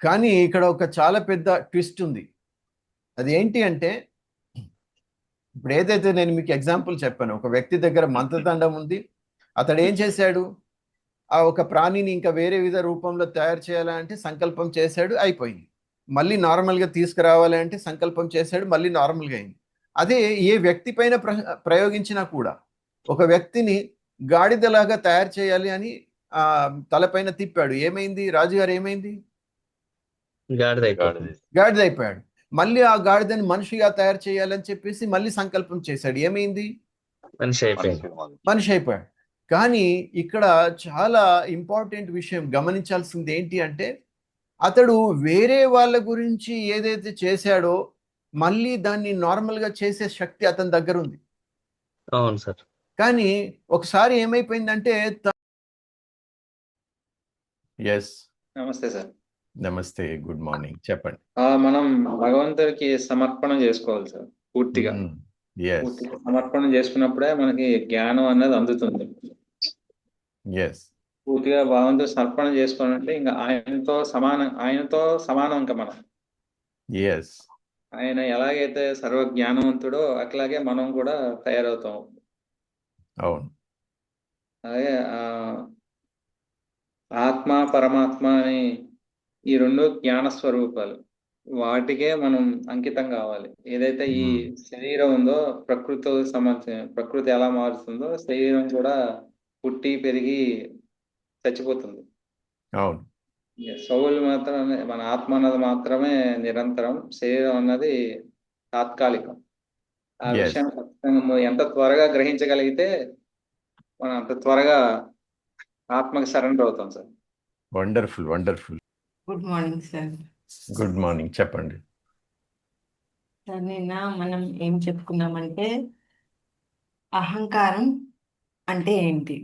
కానీ ఇక్కడ ఒక చాలా పెద్ద ట్విస్ట్ ఉంది. అది ఏంటి అంటే, ఇప్పుడు ఏదైతే నేను మీకు ఎగ్జాంపుల్ చెప్పాను, ఒక వ్యక్తి దగ్గర మంత్రదండం ఉంది. అతడు ఏం చేశాడు? ఆ ఒక ప్రాణిని ఇంకా వేరే విధ రూపంలో తయారు చేయాలంటే సంకల్పం చేశాడు, అయిపోయింది. మళ్ళీ నార్మల్గా తీసుకురావాలి అంటే సంకల్పం చేశాడు, మళ్ళీ నార్మల్గా అయింది. అదే ఏ వ్యక్తి పైన ప్రయోగించినా కూడా, ఒక వ్యక్తిని గాడిదలాగా తయారు చేయాలి అని ఆ తలపైన తిప్పాడు, ఏమైంది రాజుగారు? ఏమైంది? గాడిద అయిపోతుంది. గాడిద అయిపోయాడు. మళ్ళీ ఆ గాడిదని మనిషిగా తయారు చేయాలని చెప్పేసి మళ్ళీ సంకల్పం చేశాడు, ఏమైంది? మనిషి అయిపోయింది. మనిషి అయిపోయాడు. కానీ ఇక్కడ చాలా ఇంపార్టెంట్ విషయం గమనించాల్సింది ఏంటి అంటే, అతడు వేరే వాళ్ళ గురించి ఏదైతే చేశాడో మళ్ళీ దాన్ని నార్మల్గా చేసే శక్తి అతని దగ్గర ఉంది. అవును సార్. కానీ ఒకసారి ఏమైపోయిందంటే ఎస్, నమస్తే సార్. నమస్తే, గుడ్ మార్నింగ్, చెప్పండి. మనం భగవంతుడికి సమర్పణ చేసుకోవాలి సార్, పూర్తిగా. ఎస్, పూర్తిగా సమర్పణ చేసుకున్నప్పుడే మనకి జ్ఞానం అనేది అందుతుంది. ఎస్, పూర్తిగా భగవంతుడు సమర్పణ చేసుకోవాలంటే ఇంకా ఆయనతో సమానం ఇంకా మనం. ఎస్, ఆయన ఎలాగైతే సర్వ జ్ఞానవంతుడో అట్లాగే మనం కూడా తయారవుతాం. అవును, అలాగే ఆత్మ పరమాత్మ అని ఈ రెండు జ్ఞాన స్వరూపాలు, వాటికే మనం అంకితం కావాలి. ఏదైతే ఈ శరీరం ఉందో ప్రకృతితో సంబంధించిన, ప్రకృతి ఎలా మారుతుందో శరీరం కూడా పుట్టి పెరిగి చచ్చిపోతుంది. అవును, సౌలు మాత్రమే, మన ఆత్మ అన్నది మాత్రమే నిరంతరం, శరీరం అన్నది తాత్కాలికం. ఆ Yes. విషయాన్ని ఖచ్చితంగా ఎంత త్వరగా గ్రహించగలిగితే మనం అంత త్వరగా ఆత్మకి సరెండర్ అవుతాం sir. Wonderful, wonderful. Good morning sir. Good morning, చెప్పండి సార్, నిన్న మనం ఏం చెప్పుకున్నామంటే అహంకారం అంటే ఏంటి?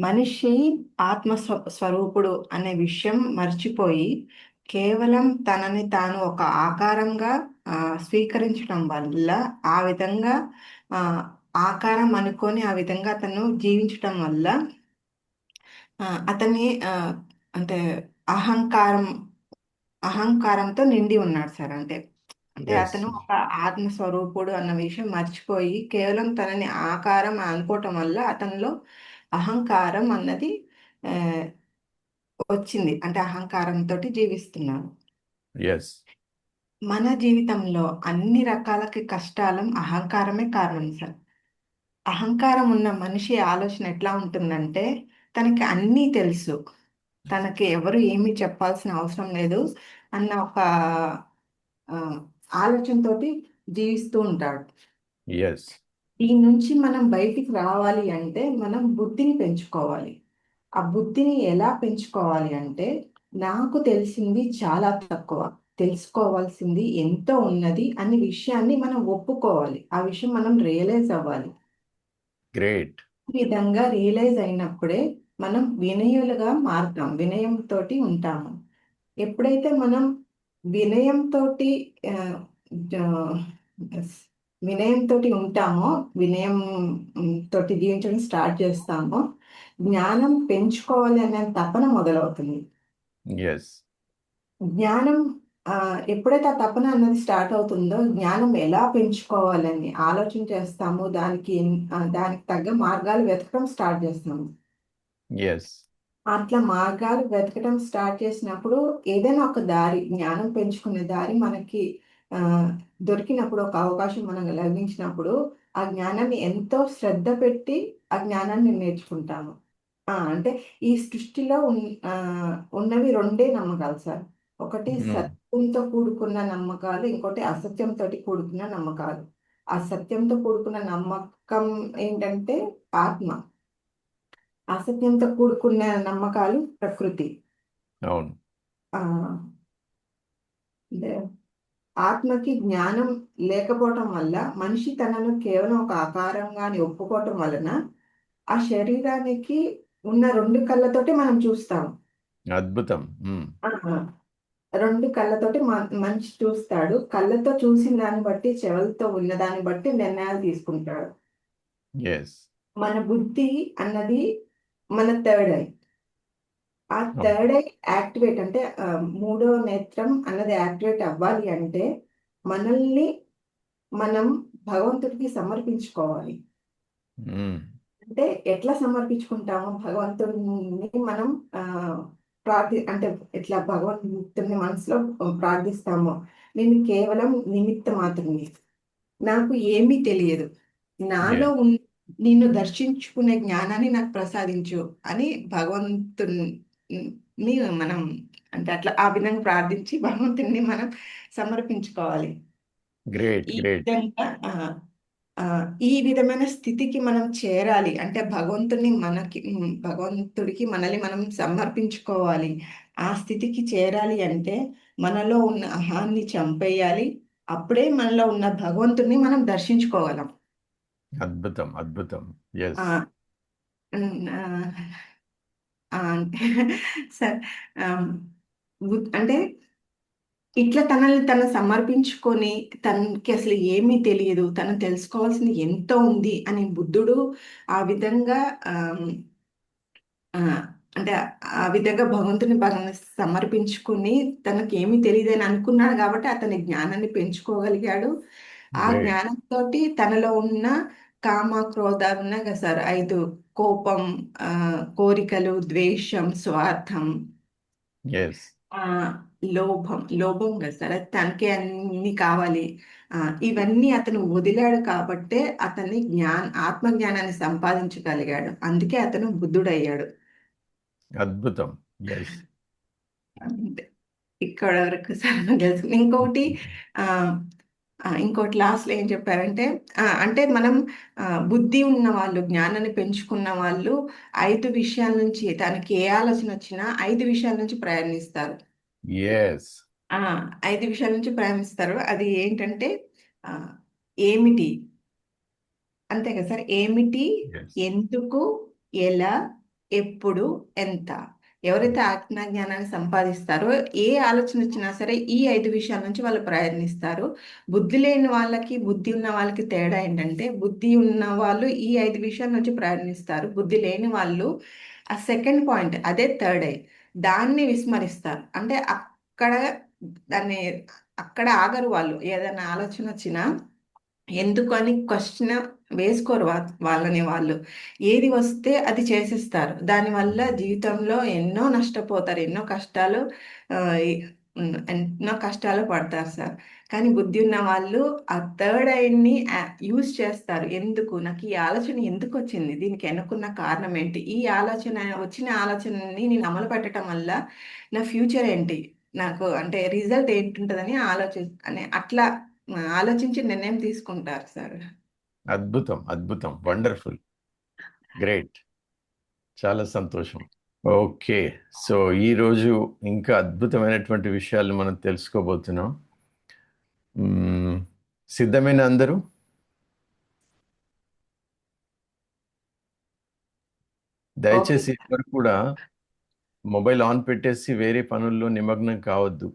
మనిషి ఆత్మ స్వరూపుడు అనే విషయం మర్చిపోయి కేవలం తనని తాను ఒక ఆకారంగా స్వీకరించడం వల్ల, ఆ విధంగా ఆకారం అనుకొని ఆ విధంగా అతను జీవించడం వల్ల అతని అంటే అహంకారంతో నిండి ఉన్నాడు సార్. అంటే Yes. అతను ఒక ఆత్మస్వరూపుడు అన్న విషయం మర్చిపోయి కేవలం తనని ఆకారం అనుకోవటం వల్ల అతనిలో అహంకారం అన్నది వచ్చింది. అంటే అహంకారంతో జీవిస్తున్నాడు. ఎస్, మన జీవితంలో అన్ని రకాలకి కష్టాలం అహంకారమే కారణం సార్. అహంకారం ఉన్న మనిషి ఆలోచన ఎట్లా ఉంటుందంటే, తనకి అన్నీ తెలుసు, తనకి ఎవరు ఏమీ చెప్పాల్సిన అవసరం లేదు అన్న ఒక ఆలోచనతోటి జీవిస్తూ ఉంటాడు. ఎస్, దీని నుంచి మనం బయటికి రావాలి అంటే మనం బుద్ధిని పెంచుకోవాలి. ఆ బుద్ధిని ఎలా పెంచుకోవాలి అంటే, నాకు తెలిసింది చాలా తక్కువ, తెలుసుకోవాల్సింది ఎంతో ఉన్నది అనే విషయాన్ని మనం ఒప్పుకోవాలి. ఆ విషయం మనం రియలైజ్ అవ్వాలి. గ్రేట్. ఈ విధంగా రియలైజ్ అయినప్పుడే మనం వినయులుగా మారుతాం, వినయంతో ఉంటాము. ఎప్పుడైతే మనం వినయంతో వినయంతో ఉంటామో, వినయం తోటి జీవించడం స్టార్ట్ చేస్తామో, జ్ఞానం పెంచుకోవాలి అనే తపన మొదలవుతుంది. ఎస్, జ్ఞానం ఎప్పుడైతే ఆ తపన అన్నది స్టార్ట్ అవుతుందో, జ్ఞానం ఎలా పెంచుకోవాలని ఆలోచన చేస్తాము, దానికి తగ్గ మార్గాలు వెతకడం స్టార్ట్ చేస్తాము. ఎస్, అట్లా మార్గాలు వెతకడం స్టార్ట్ చేసినప్పుడు ఏదైనా ఒక దారి, జ్ఞానం పెంచుకునే దారి మనకి దొరికినప్పుడు, ఒక అవకాశం మనకు లభించినప్పుడు ఆ జ్ఞానాన్ని ఎంతో శ్రద్ధ పెట్టి ఆ జ్ఞానాన్ని నేర్చుకుంటాము. అంటే ఈ సృష్టిలో ఉన్నవి రెండే నమ్మకాలు సార్. ఒకటి సత్యంతో కూడుకున్న నమ్మకాలు, ఇంకోటి అసత్యంతో కూడుకున్న నమ్మకాలు. ఆ సత్యంతో కూడుకున్న నమ్మకం ఏంటంటే ఆత్మ, అసత్యంతో కూడుకున్న నమ్మకాలు ప్రకృతి. అవును, ఆత్మకి జ్ఞానం లేకపోవటం వల్ల మనిషి తనను కేవలం ఒక ఆకారంగా ఒప్పుకోవటం వలన ఆ శరీరానికి ఉన్న రెండు కళ్ళతోటి మనం చూస్తాం. అద్భుతం. రెండు కళ్ళతోటి మనిషి చూస్తాడు. కళ్ళతో చూసిన దాన్ని బట్టి, చెవులతో ఉన్నదాన్ని బట్టి నిర్ణయాలు తీసుకుంటాడు. ఎస్, మన బుద్ధి అన్నది మన థర్డ్ ఐ. ఆ థర్డ్ ఐ యాక్టివేట్ అంటే మూడో నేత్రం అన్నది యాక్టివేట్ అవ్వాలి అంటే మనల్ని మనం భగవంతుడికి సమర్పించుకోవాలి. అంటే ఎట్లా సమర్పించుకుంటామో భగవంతుడిని మనం ఆ అంటే ఎట్లా భగవంతుడిని మనసులో ప్రార్థిస్తామో, నేను కేవలం నిమిత్త మాత్రమే, నాకు ఏమీ తెలియదు, నాలో నిన్ను దర్శించుకునే జ్ఞానాన్ని నాకు ప్రసాదించు అని భగవంతుని మనం అంటే అట్లా ఆ విధంగా ప్రార్థించి భగవంతుని మనం సమర్పించుకోవాలి. గ్రేట్ ఈ గ్రేట్ విధంగా ఈ విధమైన స్థితికి మనం చేరాలి అంటే భగవంతుడికి మనల్ని మనం సమర్పించుకోవాలి. ఆ స్థితికి చేరాలి అంటే మనలో ఉన్న అహాన్ని చంపేయాలి. అప్పుడే మనలో ఉన్న భగవంతుడిని మనం దర్శించుకోగలం. అద్భుతం అద్భుతం. ఎస్. ఆ, ఉమ్, ఆ, అంటే సార్ అంటే ఇట్లా తనని తను సమర్పించుకొని తనకి అసలు ఏమీ తెలియదు, తను తెలుసుకోవాల్సింది ఎంతో ఉంది అని బుద్ధుడు ఆ విధంగా ఆ, అంటే ఆ విధంగా భగవంతుని సమర్పించుకుని తనకి ఏమీ తెలియదు అని అనుకున్నాడు కాబట్టి అతని జ్ఞానాన్ని పెంచుకోగలిగాడు. ఆ Great. జ్ఞానంతో తనలో ఉన్న కామ క్రోధాలు ఉన్నాయి కదా సార్, 5 కోపం, కోరికలు, ద్వేషం, స్వార్థం, ఎస్. ఆ లోభం కదా సార్, అది తనకే అన్ని కావాలి. ఇవన్నీ అతను వదిలాడు కాబట్టే అతన్ని ఆత్మజ్ఞానాన్ని సంపాదించగలిగాడు. అందుకే అతను బుద్ధుడయ్యాడు. అద్భుతం. ఎస్. అంతే. ఇక్కడ వరకు సార్ నాకు తెలుసు. ఆ, ఇంకోటి లాస్ట్లో ఏం చెప్పారంటే అంటే మనం బుద్ధి ఉన్న వాళ్ళు, జ్ఞానాన్ని పెంచుకున్న వాళ్ళు 5 విషయాల నుంచి, తనకి ఏ ఆలోచన వచ్చినా 5 విషయాల నుంచి ప్రయాణిస్తారు. ఎస్. 5 విషయాల నుంచి ప్రయాణిస్తారు. అది ఏంటంటే ఆ, ఏమిటి, అంతే కదా సార్, ఏమిటి, ఎస్. ఎందుకు, ఎలా, ఎప్పుడు, ఎంత. ఎవరైతే ఆత్మజ్ఞానాన్ని సంపాదిస్తారో ఏ ఆలోచన వచ్చినా సరే ఈ 5 విషయాల నుంచి వాళ్ళు ప్రయత్నిస్తారు. బుద్ధి లేని వాళ్ళకి బుద్ధి ఉన్న వాళ్ళకి తేడా ఏంటంటే బుద్ధి ఉన్న వాళ్ళు ఈ 5 విషయాల నుంచి ప్రయత్నిస్తారు, బుద్ధి లేని వాళ్ళు ఆ సెకండ్ పాయింట్, అదే థర్డ్ ఐ, దాన్ని విస్మరిస్తారు. అంటే దాన్ని అక్కడ ఆగరు వాళ్ళు. ఏదైనా ఆలోచన వచ్చినా ఎందుకు అని క్వశ్చన్ వేసుకోరు వాళ్ళని వాళ్ళు. ఏది వస్తే అది చేసేస్తారు. దానివల్ల జీవితంలో ఎన్నో నష్టపోతారు, ఎన్నో కష్టాలు పడతారు సార్. కానీ బుద్ధి ఉన్న వాళ్ళు ఆ థర్డ్ ఐని యూజ్ చేస్తారు. ఎందుకు నాకు ఈ ఆలోచన ఎందుకు వచ్చింది, దీనికి ఎన్నుకున్న కారణం ఏంటి, ఈ వచ్చిన ఆలోచనని నేను అమలు పెట్టడం వల్ల నా ఫ్యూచర్ ఏంటి, నాకు అంటే రిజల్ట్ ఏంటుంటుందని అట్లా ఆలోచించి నిర్ణయం తీసుకుంటారు సార్. అద్భుతం అద్భుతం. వండర్ఫుల్. గ్రేట్. చాలా సంతోషం. ఓకే. సో ఈరోజు ఇంకా అద్భుతమైనటువంటి విషయాలు మనం తెలుసుకోబోతున్నాం. సిద్ధమైన అందరూ? దయచేసి ఎవరు కూడా మొబైల్ ఆన్ పెట్టేసి వేరే పనుల్లో నిమగ్నం కావద్దు.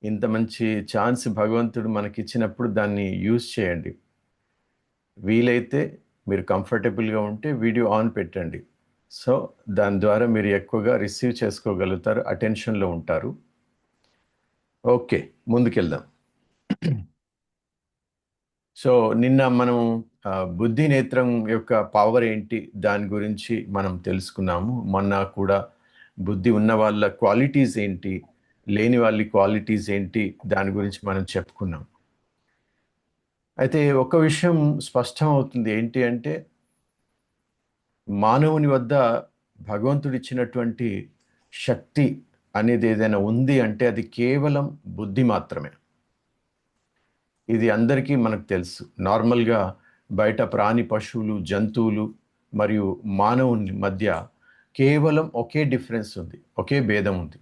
ఇంత మంచి ఛాన్స్ భగవంతుడు మనకి ఇచ్చినప్పుడు దాన్ని యూజ్ చేయండి. వీలైతే మీరు కంఫర్టబుల్గా ఉంటే వీడియో ఆన్ పెట్టండి. సో దాని ద్వారా మీరు ఎక్కువగా రిసీవ్ చేసుకోగలుగుతారు, అటెన్షన్లో ఉంటారు. ఓకే, ముందుకెళ్దాం. సో నిన్న మనం బుద్ధి నేత్రం యొక్క పవర్ ఏంటి దాని గురించి మనం తెలుసుకున్నాము. మొన్న కూడా బుద్ధి ఉన్న వాళ్ళ క్వాలిటీస్ ఏంటి, లేని వాళ్ళ క్వాలిటీస్ ఏంటి దాని గురించి మనం చెప్పుకున్నాం. అయితే ఒక విషయం స్పష్టం అవుతుంది, ఏంటి అంటే మానవుని వద్ద భగవంతుడు ఇచ్చినటువంటి శక్తి అనేది ఏదైనా ఉంది అంటే అది కేవలం బుద్ధి మాత్రమే. ఇది అందరికీ మనకు తెలుసు. నార్మల్గా బయట ప్రాణి, పశువులు, జంతువులు మరియు మానవుని మధ్య కేవలం ఒకే డిఫరెన్స్ ఉంది, ఒకే భేదం ఉంది.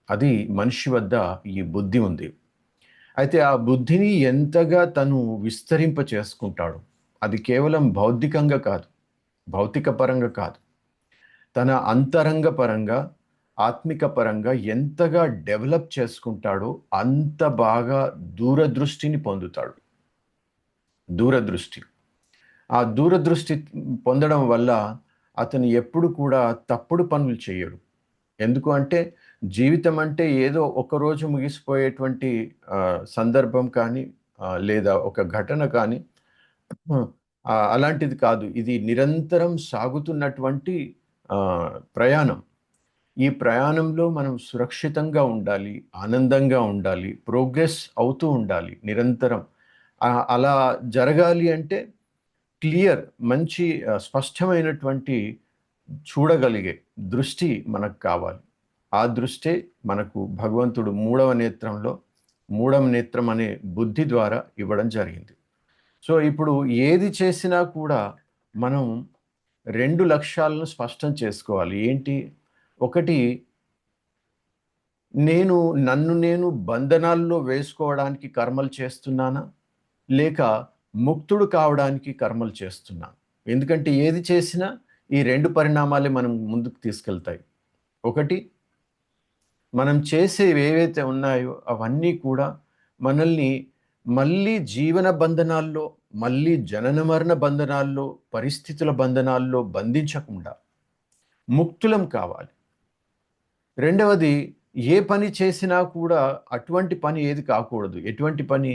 అది మనిషి వద్ద ఈ బుద్ధి ఉంది. అయితే ఆ బుద్ధిని ఎంతగా తను విస్తరింప చేసుకుంటాడు, అది కేవలం భౌతికంగా కాదు, భౌతిక పరంగా కాదు, తన అంతరంగ పరంగా, ఆత్మిక పరంగా ఎంతగా డెవలప్ చేసుకుంటాడో అంత బాగా దూరదృష్టిని పొందుతాడు. దూరదృష్టి. ఆ దూరదృష్టి పొందడం వల్ల అతను ఎప్పుడు కూడా తప్పుడు పనులు చేయడు. ఎందుకు అంటే జీవితం అంటే ఏదో ఒక రోజు ముగిసిపోయేటువంటి సందర్భం కానీ లేదా ఒక ఘటన కానీ అలాంటిది కాదు. ఇది నిరంతరం సాగుతున్నటువంటి ప్రయాణం. ఈ ప్రయాణంలో మనం సురక్షితంగా ఉండాలి, ఆనందంగా ఉండాలి, ప్రోగ్రెస్ అవుతూ ఉండాలి నిరంతరం. అలా జరగాలి అంటే క్లియర్ మంచి స్పష్టమైనటువంటి చూడగలిగే దృష్టి మనకు కావాలి. ఆ దృష్టే మనకు భగవంతుడు మూడవ నేత్రం అనే బుద్ధి ద్వారా ఇవ్వడం జరిగింది. సో ఇప్పుడు ఏది చేసినా కూడా మనం 2 లక్ష్యాలను స్పష్టం చేసుకోవాలి. ఏంటి? ఒకటి, నన్ను నేను బంధనాల్లో వేసుకోవడానికి కర్మలు చేస్తున్నానా? లేక ముక్తుడు కావడానికి కర్మలు చేస్తున్నాను? ఎందుకంటే ఏది చేసినా ఈ 2 పరిణామాలే మనం ముందుకు తీసుకెళ్తాయి. ఒకటి, మనం చేసేవి ఏవైతే ఉన్నాయో అవన్నీ కూడా మనల్ని మళ్ళీ జీవన బంధనాల్లో, మళ్ళీ జనన మరణ బంధనాల్లో, పరిస్థితుల బంధనాల్లో బంధించకుండా ముక్తులం కావాలి. రెండవది, ఏ పని చేసినా కూడా అటువంటి పని ఏది కాకూడదు. ఎటువంటి పని?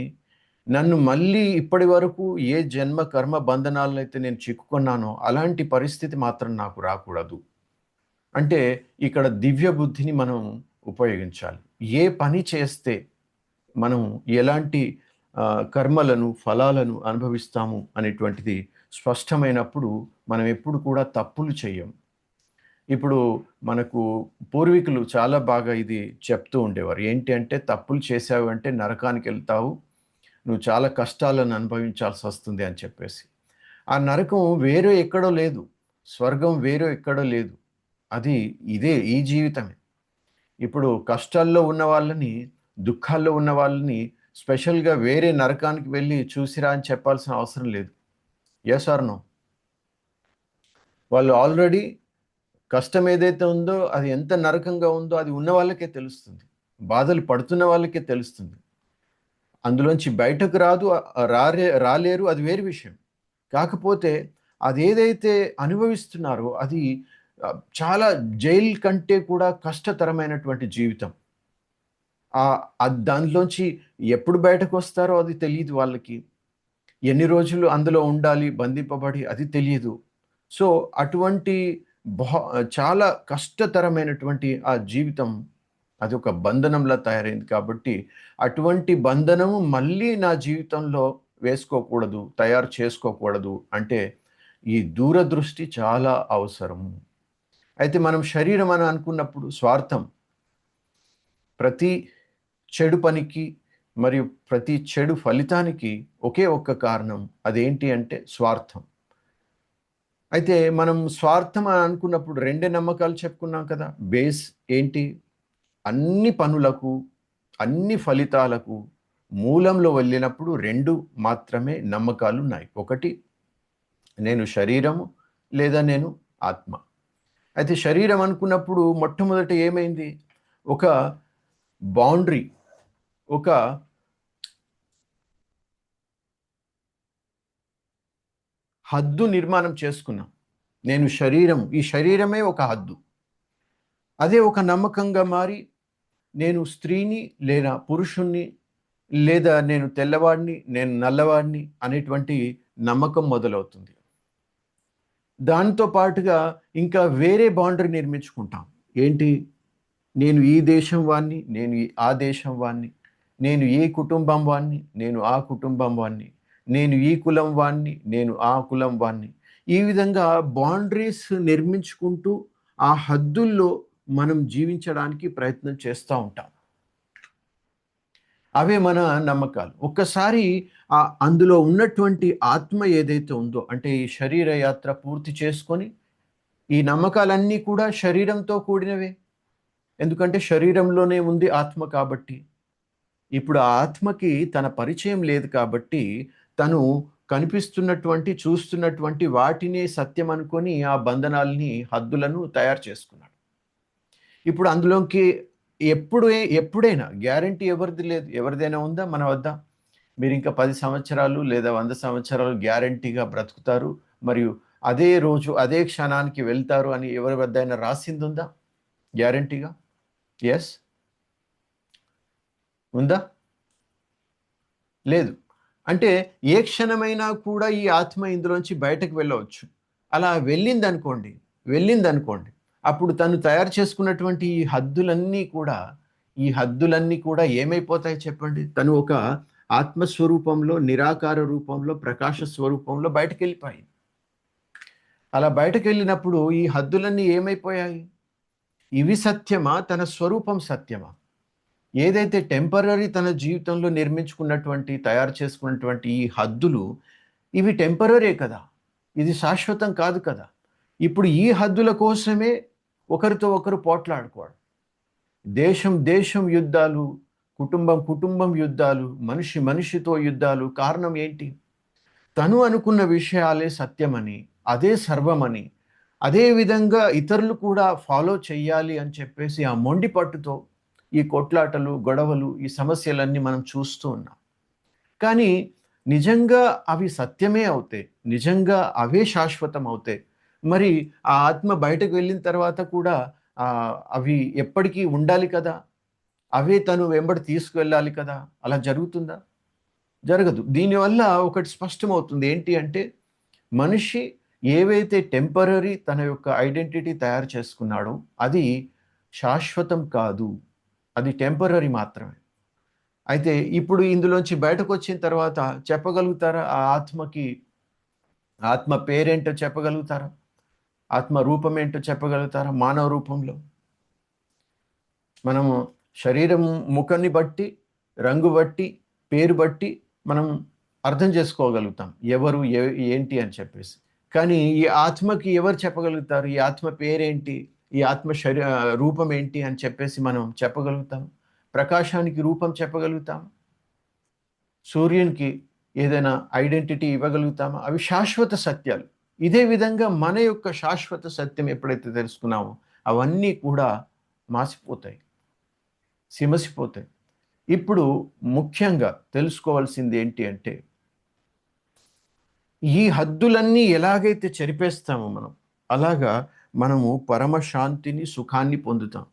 నన్ను మళ్ళీ ఇప్పటి వరకు ఏ జన్మ కర్మ బంధనాలను అయితే నేను చిక్కుకున్నానో అలాంటి పరిస్థితి మాత్రం నాకు రాకూడదు. అంటే ఇక్కడ దివ్య బుద్ధిని మనం ఉపయోగించాలి. ఏ పని చేస్తే మనం ఎలాంటి కర్మలను, ఫలాలను అనుభవిస్తాము అనేటువంటిది స్పష్టమైనప్పుడు మనం ఎప్పుడు కూడా తప్పులు చేయం. ఇప్పుడు మనకు పూర్వీకులు చాలా బాగా ఇది చెప్తూ ఉండేవారు. ఏంటి అంటే, తప్పులు చేసావు అంటే నరకానికి వెళ్తావు, నువ్వు చాలా కష్టాలను అనుభవించాల్సి వస్తుంది అని చెప్పేసి. ఆ నరకం వేరే ఎక్కడో లేదు, స్వర్గం వేరే ఎక్కడో లేదు, అది ఇదే, ఈ జీవితమే. ఇప్పుడు కష్టాల్లో ఉన్న వాళ్ళని, దుఃఖాల్లో ఉన్న వాళ్ళని స్పెషల్గా వేరే నరకానికి వెళ్ళి చూసిరా అని చెప్పాల్సిన అవసరం లేదు. Yes or no? వాళ్ళు ఆల్రెడీ కష్టం ఏదైతే ఉందో అది ఎంత నరకంగా ఉందో అది ఉన్న వాళ్ళకే తెలుస్తుంది, బాధలు పడుతున్న వాళ్ళకే తెలుస్తుంది. అందులోంచి బయటకు రాలేరు, అది వేరే విషయం. కాకపోతే అదేదైతే అనుభవిస్తున్నారో అది చాలా జైలు కంటే కూడా కష్టతరమైనటువంటి జీవితం. దానిలోంచి ఎప్పుడు బయటకు వస్తారో అది తెలియదు వాళ్ళకి. ఎన్ని రోజులు అందులో ఉండాలి బంధింపబడి అది తెలియదు. సో అటువంటి చాలా కష్టతరమైనటువంటి ఆ జీవితం అది ఒక బంధనంలా తయారైంది. కాబట్టి అటువంటి బంధనము మళ్ళీ నా జీవితంలో వేసుకోకూడదు, తయారు చేసుకోకూడదు అంటే ఈ దూరదృష్టి చాలా అవసరము. అయితే మనం శరీరం అని అనుకున్నప్పుడు స్వార్థం, ప్రతి చెడు పనికి మరియు ప్రతి చెడు ఫలితానికి ఒకే ఒక్క కారణం, అదేంటి అంటే స్వార్థం. అయితే మనం స్వార్థం అని అనుకున్నప్పుడు 2 నమ్మకాలు చెప్పుకున్నాం కదా. బేస్ ఏంటి? అన్ని పనులకు, అన్ని ఫలితాలకు మూలంలో వెళ్ళినప్పుడు 2 మాత్రమే నమ్మకాలు ఉన్నాయి. ఒకటి, నేను శరీరము లేదా నేను ఆత్మ. అయితే శరీరం అనుకున్నప్పుడు మొట్టమొదట ఏమైంది? ఒక బౌండరీ, ఒక హద్దు నిర్మాణం చేసుకున్నాం. నేను శరీరం, ఈ శరీరమే ఒక హద్దు. అదే ఒక నమ్మకంగా మారి నేను స్త్రీని లేదా పురుషుణ్ణి, లేదా నేను తెల్లవాడిని, నేను నల్లవాడిని అనేటువంటి నమ్మకం మొదలవుతుంది. దాంతో పాటుగా ఇంకా వేరే బౌండరీ నిర్మించుకుంటాం. ఏంటి? నేను ఈ దేశం వాణ్ణి, నేను ఆ దేశం వాణ్ణి, నేను ఈ కుటుంబం వాణ్ణి, నేను ఆ కుటుంబం వాణ్ణి, నేను ఈ కులం వాణ్ణి, నేను ఆ కులం వాణ్ణి. ఈ విధంగా బౌండరీస్ నిర్మించుకుంటూ ఆ హద్దుల్లో మనం జీవించడానికి ప్రయత్నం చేస్తూ ఉంటాం. అవే మన నమ్మకాలు. ఒక్కసారి అందులో ఉన్నటువంటి ఆత్మ ఏదైతే ఉందో, అంటే ఈ శరీర యాత్ర పూర్తి చేసుకొని, ఈ నమ్మకాలన్నీ కూడా శరీరంతో కూడినవే. ఎందుకంటే శరీరంలోనే ఉంది ఆత్మ కాబట్టి. ఇప్పుడు ఆ ఆత్మకి తన పరిచయం లేదు కాబట్టి తను కనిపిస్తున్నటువంటి, చూస్తున్నటువంటి వాటినే సత్యం అనుకొని ఆ బంధనాల్ని, హద్దులను తయారు చేసుకున్నాడు. ఇప్పుడు అందులోకి ఎప్పుడైనా గ్యారంటీ ఎవరిది లేదు. ఎవరిదైనా ఉందా మన వద్ద? మీరు ఇంకా 10 సంవత్సరాలు లేదా 100 సంవత్సరాలు గ్యారంటీగా బ్రతుకుతారు, మరియు అదే రోజు అదే క్షణానికి వెళ్తారు అని ఎవరి వద్దైనా రాసింది ఉందా? గ్యారంటీగా? ఎస్? ఉందా? లేదు. అంటే ఏ క్షణమైనా కూడా ఈ ఆత్మ ఇందులోంచి బయటకు వెళ్ళవచ్చు. అలా వెళ్ళిందనుకోండి, అప్పుడు తను తయారు చేసుకున్నటువంటి ఈ హద్దులన్నీ కూడా ఏమైపోతాయి చెప్పండి? తను ఒక ఆత్మస్వరూపంలో, నిరాకార రూపంలో, ప్రకాశ స్వరూపంలో బయటకెళ్ళిపోయి. అలా బయటకెళ్ళినప్పుడు ఈ హద్దులన్నీ ఏమైపోయాయి? ఇవి సత్యమా? తన స్వరూపం సత్యమా? ఏదైతే టెంపరరీ తన జీవితంలో నిర్మించుకున్నటువంటి, తయారు చేసుకున్నటువంటి ఈ హద్దులు, ఇవి టెంపరరీ కదా! ఇది శాశ్వతం కాదు కదా! ఇప్పుడు ఈ హద్దుల కోసమే ఒకరితో ఒకరు పోట్లాడుకోవడం. దేశం యుద్ధాలు, కుటుంబం యుద్ధాలు, మనిషితో యుద్ధాలు. కారణం ఏంటి? తను అనుకున్న విషయాలే సత్యమని, అదే సర్వమని, అదే విధంగా ఇతరులు కూడా ఫాలో చెయ్యాలి అని చెప్పేసి ఆ మొండి పట్టుతో ఈ కొట్లాటలు, గొడవలు, ఈ సమస్యలన్నీ మనం చూస్తూ ఉన్నాం. కానీ నిజంగా అవి సత్యమే అవుతాయి, నిజంగా అవే శాశ్వతం అవుతాయి, మరి ఆ ఆత్మ బయటకు వెళ్ళిన తర్వాత కూడా అవి ఎప్పటికీ ఉండాలి కదా, అవే తను వెంబడి తీసుకువెళ్ళాలి కదా. అలా జరుగుతుందా? జరగదు. దీనివల్ల ఒకటి స్పష్టమవుతుంది. ఏంటి అంటే, మనిషి ఏవైతే టెంపరరీ తన యొక్క ఐడెంటిటీ తయారు చేసుకున్నాడో అది శాశ్వతం కాదు, అది టెంపరరీ మాత్రమే. అయితే ఇప్పుడు ఇందులోంచి బయటకు వచ్చిన తర్వాత చెప్పగలుగుతారా? ఆ ఆత్మ పేరేంటో చెప్పగలుగుతారా? ఆత్మ రూపం ఏంటో చెప్పగలుగుతారా? మానవ రూపంలో మనము శరీరం, ముఖాన్ని బట్టి, రంగు బట్టి, పేరు బట్టి మనం అర్థం చేసుకోగలుగుతాం ఎవరు ఏంటి అని చెప్పేసి. కానీ ఈ ఆత్మకి ఎవరు చెప్పగలుగుతారు? ఈ ఆత్మ పేరేంటి, ఈ ఆత్మ రూపం ఏంటి అని చెప్పేసి మనం చెప్పగలుగుతాం? ప్రకాశానికి రూపం చెప్పగలుగుతాం? సూర్యునికి ఏదైనా ఐడెంటిటీ ఇవ్వగలుగుతామా? అవి శాశ్వత సత్యాలు. ఇదే విధంగా మన యొక్క శాశ్వత సత్యం ఎప్పుడైతే తెలుసుకున్నామో అవన్నీ కూడా మాసిపోతాయి, సిమసిపోతాయి. ఇప్పుడు ముఖ్యంగా తెలుసుకోవాల్సింది ఏంటి అంటే, ఈ హద్దులన్నీ ఎలాగైతే చెరిపేస్తామో అలాగా మనము పరమశాంతిని, సుఖాన్ని పొందుతాం.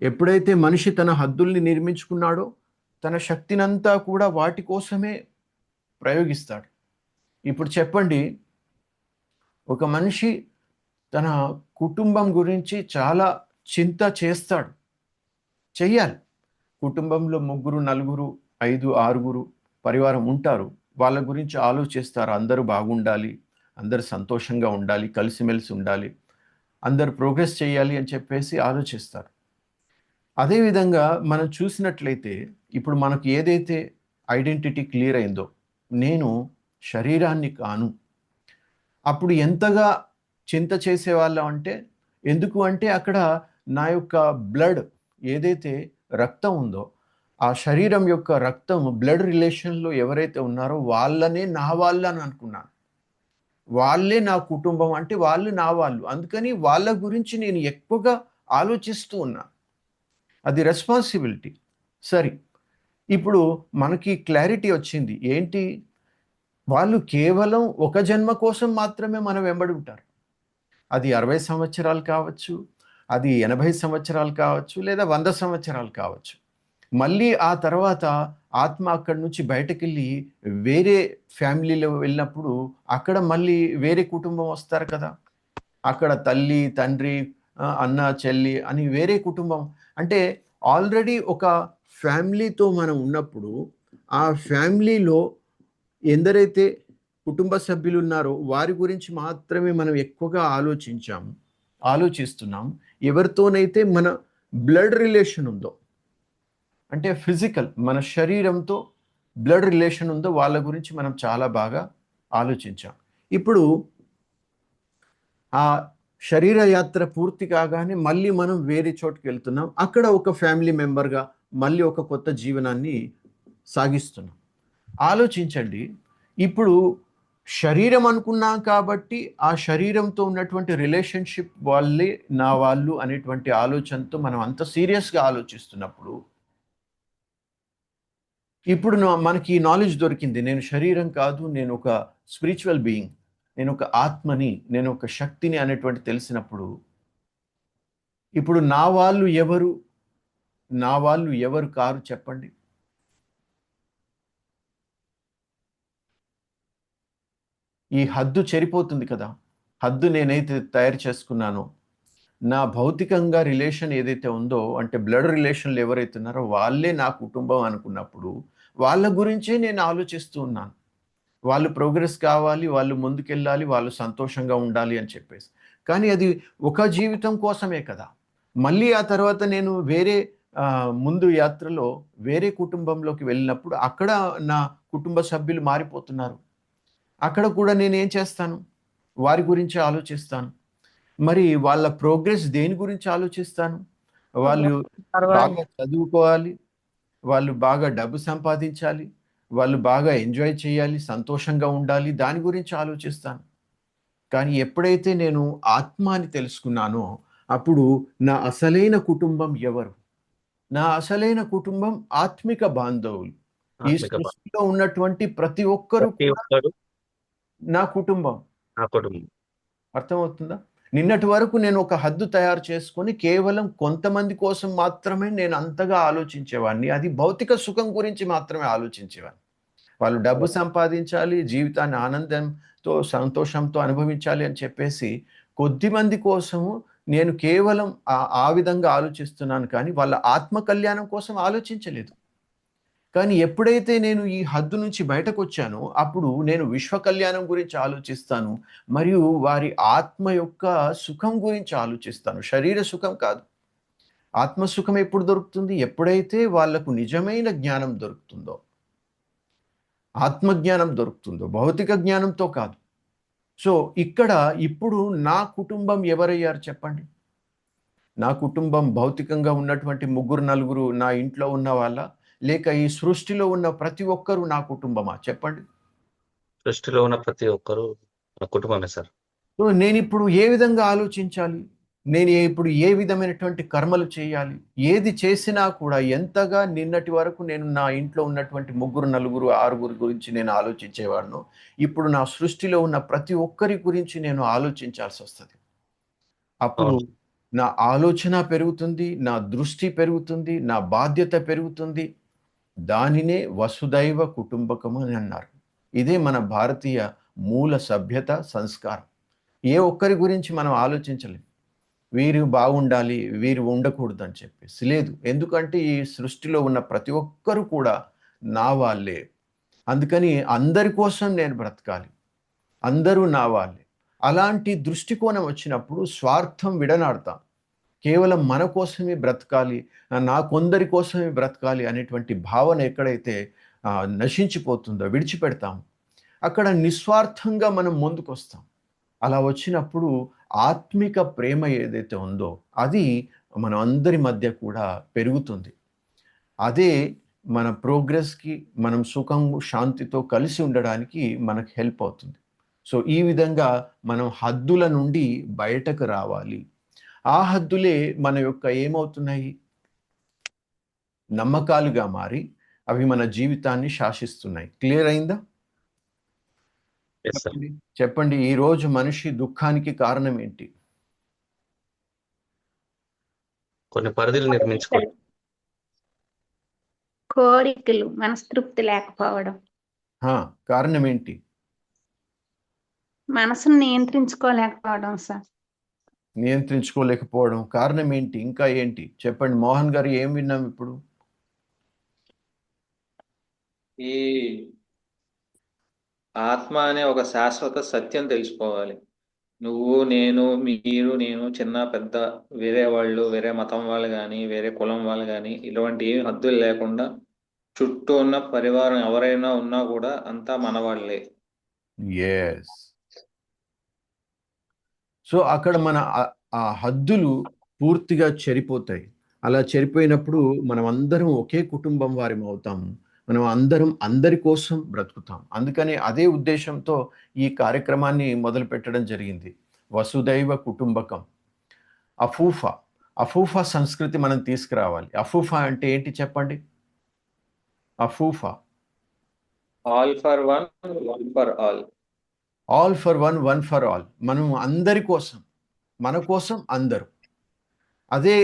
ఎప్పుడైతే మనిషి తన హద్దుల్ని నిర్మించుకున్నాడో తన శక్తినంతా కూడా వాటి కోసమే ప్రయోగిస్తాడు. ఇప్పుడు చెప్పండి, ఒక మనిషి తన కుటుంబం గురించి చాలా చింత చేస్తాడు, చెయ్యాలి. కుటుంబంలో 3, 4, 5, 6 పరివారం ఉంటారు. వాళ్ళ గురించి ఆలోచిస్తారు. అందరూ బాగుండాలి, అందరూ సంతోషంగా ఉండాలి, కలిసిమెలిసి ఉండాలి, అందరూ ప్రోగ్రెస్ చేయాలి అని చెప్పేసి ఆలోచిస్తారు. అదేవిధంగా మనం చూసినట్లయితే ఇప్పుడు మనకు ఏదైతే ఐడెంటిటీ క్లియర్ అయిందో, నేను శరీరాన్ని కాను, అప్పుడు ఎంతగా చింత చేసేవాళ్ళం అంటే, ఎందుకు అంటే అక్కడ నా యొక్క బ్లడ్, ఏదైతే రక్తం ఉందో ఆ శరీరం యొక్క రక్తం, బ్లడ్ రిలేషన్లో ఎవరైతే ఉన్నారో వాళ్ళనే నా వాళ్ళు అని అనుకున్నాను. వాళ్ళే నా కుటుంబం, అంటే వాళ్ళు నా వాళ్ళు. అందుకని వాళ్ళ గురించి నేను ఎక్కువగా ఆలోచిస్తూ ఉన్నా. అది రెస్పాన్సిబిలిటీ. సరే, ఇప్పుడు మనకి క్లారిటీ వచ్చింది. ఏంటి? వాళ్ళు కేవలం ఒక జన్మ కోసం మాత్రమే మనం వెంబడి ఉంటారు. అది 60 సంవత్సరాలు కావచ్చు, అది 80 సంవత్సరాలు కావచ్చు, లేదా 100 సంవత్సరాలు కావచ్చు. మళ్ళీ ఆ తర్వాత ఆత్మ అక్కడి నుంచి బయటకెళ్ళి వేరే ఫ్యామిలీలో వెళ్ళినప్పుడు అక్కడ మళ్ళీ వేరే కుటుంబం వస్తారు కదా. అక్కడ తల్లి, తండ్రి, అన్న, చెల్లి అని వేరే కుటుంబం. అంటే ఆల్రెడీ ఒక ఫ్యామిలీతో మనం ఉన్నప్పుడు ఆ ఫ్యామిలీలో ఎందరైతే కుటుంబ సభ్యులు ఉన్నారో వారి గురించి మాత్రమే మనం ఎక్కువగా ఆలోచిస్తున్నాం. ఎవరితోనైతే మన బ్లడ్ రిలేషన్ ఉందో, అంటే ఫిజికల్, మన శరీరంతో బ్లడ్ రిలేషన్ ఉందో వాళ్ళ గురించి మనం చాలా బాగా ఆలోచించాం. ఇప్పుడు ఆ శరీర యాత్ర పూర్తి కాగానే మళ్ళీ మనం వేరే చోటుకి వెళ్తున్నాం. అక్కడ ఒక ఫ్యామిలీ మెంబర్గా మళ్ళీ ఒక కొత్త జీవనాన్ని సాగిస్తున్నాం. ఆలోచించండి, ఇప్పుడు శరీరం అనుకున్నాం కాబట్టి ఆ శరీరంతో ఉన్నటువంటి రిలేషన్షిప్ వాళ్ళే నా వాళ్ళు అనేటువంటి ఆలోచనతో మనం అంత సీరియస్గా ఆలోచిస్తున్నప్పుడు, ఇప్పుడు మనకి నాలెడ్జ్ దొరికింది, నేను శరీరం కాదు, నేను ఒక స్పిరిచువల్ బీయింగ్, నేను ఒక ఆత్మని, నేను ఒక శక్తిని అనేటువంటి తెలిసినప్పుడు, ఇప్పుడు నా వాళ్ళు ఎవరు, నా వాళ్ళు ఎవరు కారు చెప్పండి? ఈ హద్దు చెరిపోతుంది కదా. హద్దు నేనైతే తయారు చేసుకున్నానో, నా భౌతికంగా రిలేషన్ ఏదైతే ఉందో, అంటే బ్లడ్ రిలేషన్లు ఎవరైతే ఉన్నారో వాళ్ళే నా కుటుంబం అనుకున్నప్పుడు, వాళ్ళ గురించే నేను ఆలోచిస్తూ ఉన్నాను. వాళ్ళు ప్రోగ్రెస్ కావాలి, వాళ్ళు ముందుకెళ్ళాలి, వాళ్ళు సంతోషంగా ఉండాలి అని చెప్పేసి. కానీ అది ఒక జీవితం కోసమే కదా. మళ్ళీ ఆ తర్వాత నేను వేరే ముందు యాత్రలో వేరే కుటుంబంలోకి వెళ్ళినప్పుడు అక్కడ నా కుటుంబ సభ్యులు మారిపోతున్నారు. అక్కడ కూడా నేనేం చేస్తాను? వారి గురించి ఆలోచిస్తాను. మరి వాళ్ళ ప్రోగ్రెస్ దేని గురించి ఆలోచిస్తాను? వాళ్ళు బాగా చదువుకోవాలి, వాళ్ళు బాగా డబ్బు సంపాదించాలి, వాళ్ళు బాగా ఎంజాయ్ చేయాలి, సంతోషంగా ఉండాలి, దాని గురించి ఆలోచిస్తాను. కానీ ఎప్పుడైతే నేను ఆత్మ అని తెలుసుకున్నానో, అప్పుడు నా అసలైన కుటుంబం ఎవరు? నా అసలైన కుటుంబం ఆత్మిక బాంధవులు. ఈ ఆత్మిక బలం. సృష్టిలో ఉన్నటువంటి ప్రతి ఒక్కరు ప్రతి కూడా ఒక్కరు నా కుటుంబం. నా కుటుంబం. అర్థమవుతుందా? నిన్నటి వరకు నేను ఒక హద్దు తయారు చేసుకొని కేవలం కొంతమంది కోసం మాత్రమే నేను అంతగా ఆలోచించేవాడిని. అది భౌతిక సుఖం గురించి మాత్రమే ఆలోచించేవాడిని. వాళ్ళు డబ్బు సంపాదించాలి, జీవితాన్ని ఆనందంతో, సంతోషంతో అనుభవించాలి అని చెప్పేసి కొద్దిమంది కోసము నేను కేవలం ఆ విధంగా ఆలోచిస్తున్నాను, కానీ వాళ్ళ ఆత్మ కళ్యాణం కోసం ఆలోచించలేదు. కానీ ఎప్పుడైతే నేను ఈ హద్దు నుంచి బయటకొచ్చానో, అప్పుడు నేను విశ్వ కళ్యాణం గురించి ఆలోచిస్తాను. మరియు వారి ఆత్మ యొక్క సుఖం గురించి ఆలోచిస్తాను. శరీర సుఖం కాదు. ఆత్మ సుఖం ఎప్పుడు దొరుకుతుంది? ఎప్పుడైతే వాళ్ళకు నిజమైన జ్ఞానం దొరుకుతుందో, ఆత్మజ్ఞానం దొరుకుతుందో, భౌతిక జ్ఞానంతో కాదు. సో ఇక్కడ ఇప్పుడు నా కుటుంబం ఎవరయ్యారు చెప్పండి? నా కుటుంబం భౌతికంగా ఉన్నటువంటి ముగ్గురు, నలుగురు నా ఇంట్లో ఉన్న వాళ్ళ, లేక ఈ సృష్టిలో ఉన్న ప్రతి ఒక్కరు నా కుటుంబమా చెప్పండి? సృష్టిలో ఉన్న ప్రతి ఒక్కరు నా కుటుంబమే సార్. సో నేనిప్పుడు ఏ విధంగా ఆలోచించాలి? నేను ఇప్పుడు ఏ విధమైనటువంటి కర్మలు చేయాలి? ఏది చేసినా కూడా ఎంతగా నిన్నటి వరకు నేను నా ఇంట్లో ఉన్నటువంటి ముగ్గురు, నలుగురు, ఆరుగురు గురించి నేను ఆలోచించేవాడినో, ఇప్పుడు నా సృష్టిలో ఉన్న ప్రతి ఒక్కరి గురించి నేను ఆలోచించాల్సి వస్తది. అప్పుడు అవును. నా ఆలోచన పెరుగుతుంది, నా దృష్టి పెరుగుతుంది, నా బాధ్యత పెరుగుతుంది. దానినే వసుదైవ కుటుంబకం అని అన్నారు. ఇదే మన భారతీయ మూల సభ్యత, సంస్కారం. ఏ ఒక్కరి గురించి మనం ఆలోచించలేం. వీరు బాగుండాలి, వీరు ఉండకూడదు అని చెప్పేసి. లేదు. ఎందుకంటే ఈ సృష్టిలో ఉన్న ప్రతి ఒక్కరు కూడా నా వాళ్ళే. అందుకని అందరి కోసం నేను బ్రతకాలి. అందరూ నా వాళ్ళే. అలాంటి దృష్టికోణం వచ్చినప్పుడు స్వార్థం విడనాడతాం. కేవలం మన కోసమే బ్రతకాలి, నా కొందరి కోసమే బ్రతకాలి అనేటువంటి భావన ఎక్కడైతే నశించిపోతుందో, విడిచిపెడతాం, అక్కడ నిస్వార్థంగా మనం ముందుకొస్తాం. అలా వచ్చినప్పుడు ఆత్మిక ప్రేమ ఏదైతే ఉందో అది మన అందరి మధ్య కూడా పెరుగుతుంది. అదే మన ప్రోగ్రెస్‌కి, మనం సుఖం, శాంతితో కలిసి ఉండడానికి మనకు హెల్ప్ అవుతుంది. సో ఈ విధంగా మనం హద్దుల నుండి బయటకు రావాలి. ఆ హద్దులే మన యొక్క ఏమవుతున్నాయి? నమ్మకాలుగా మారి అవి మన జీవితాన్ని శాసిస్తున్నాయి. క్లియర్ అయిందా? Yes sir. చెప్పండి. ఈ రోజు మనిషి దుఃఖానికి కారణం ఏంటి? కొన్ని పరిధులు నిర్మించుకోవడం. కోరికలు, మనస్తృప్తి లేకపోవడం, కారణం ఏంటి? మనసును నియంత్రించుకోలేకపోవడం సార్. నియంత్రించుకోలేకపోవడం కారణం ఏంటి? ఇంకా ఏంటి? చెప్పండి. మోహన్ గారు ఏం విన్నాం ఇప్పుడు? ఈ ఆత్మ అనే ఒక శాశ్వత సత్యం తెలుసుకోవాలి. నువ్వు, నేను, మీరు, నేను, చిన్న పెద్ద, వేరే వాళ్ళు, వేరే మతం వాళ్ళు కానీ, వేరే కులం వాళ్ళు కానీ, ఇటువంటి ఏమి హద్దులు లేకుండా చుట్టూ ఉన్న పరివారం ఎవరైనా ఉన్నా కూడా అంతా మన వాళ్ళే. ఎస్. సో అక్కడ మన ఆ హద్దులు పూర్తిగా చెరిపోతాయి. అలా చెరిపోయినప్పుడు మనం అందరం ఒకే కుటుంబం వారం అవుతాము. మనం అందరం అందరి కోసం బ్రతుకుతాం. అందుకని అదే ఉద్దేశంతో ఈ కార్యక్రమాన్ని మొదలు పెట్టడం జరిగింది. వసుదైవ కుటుంబకం. అఫూఫా సంస్కృతి మనం తీసుకురావాలి. అఫూఫా అంటే ఏంటి చెప్పండి? అఫూఫా. All for one, one for all. All for one, one for all. మనం అందరి కోసం, మన కోసం అందరూ. అదే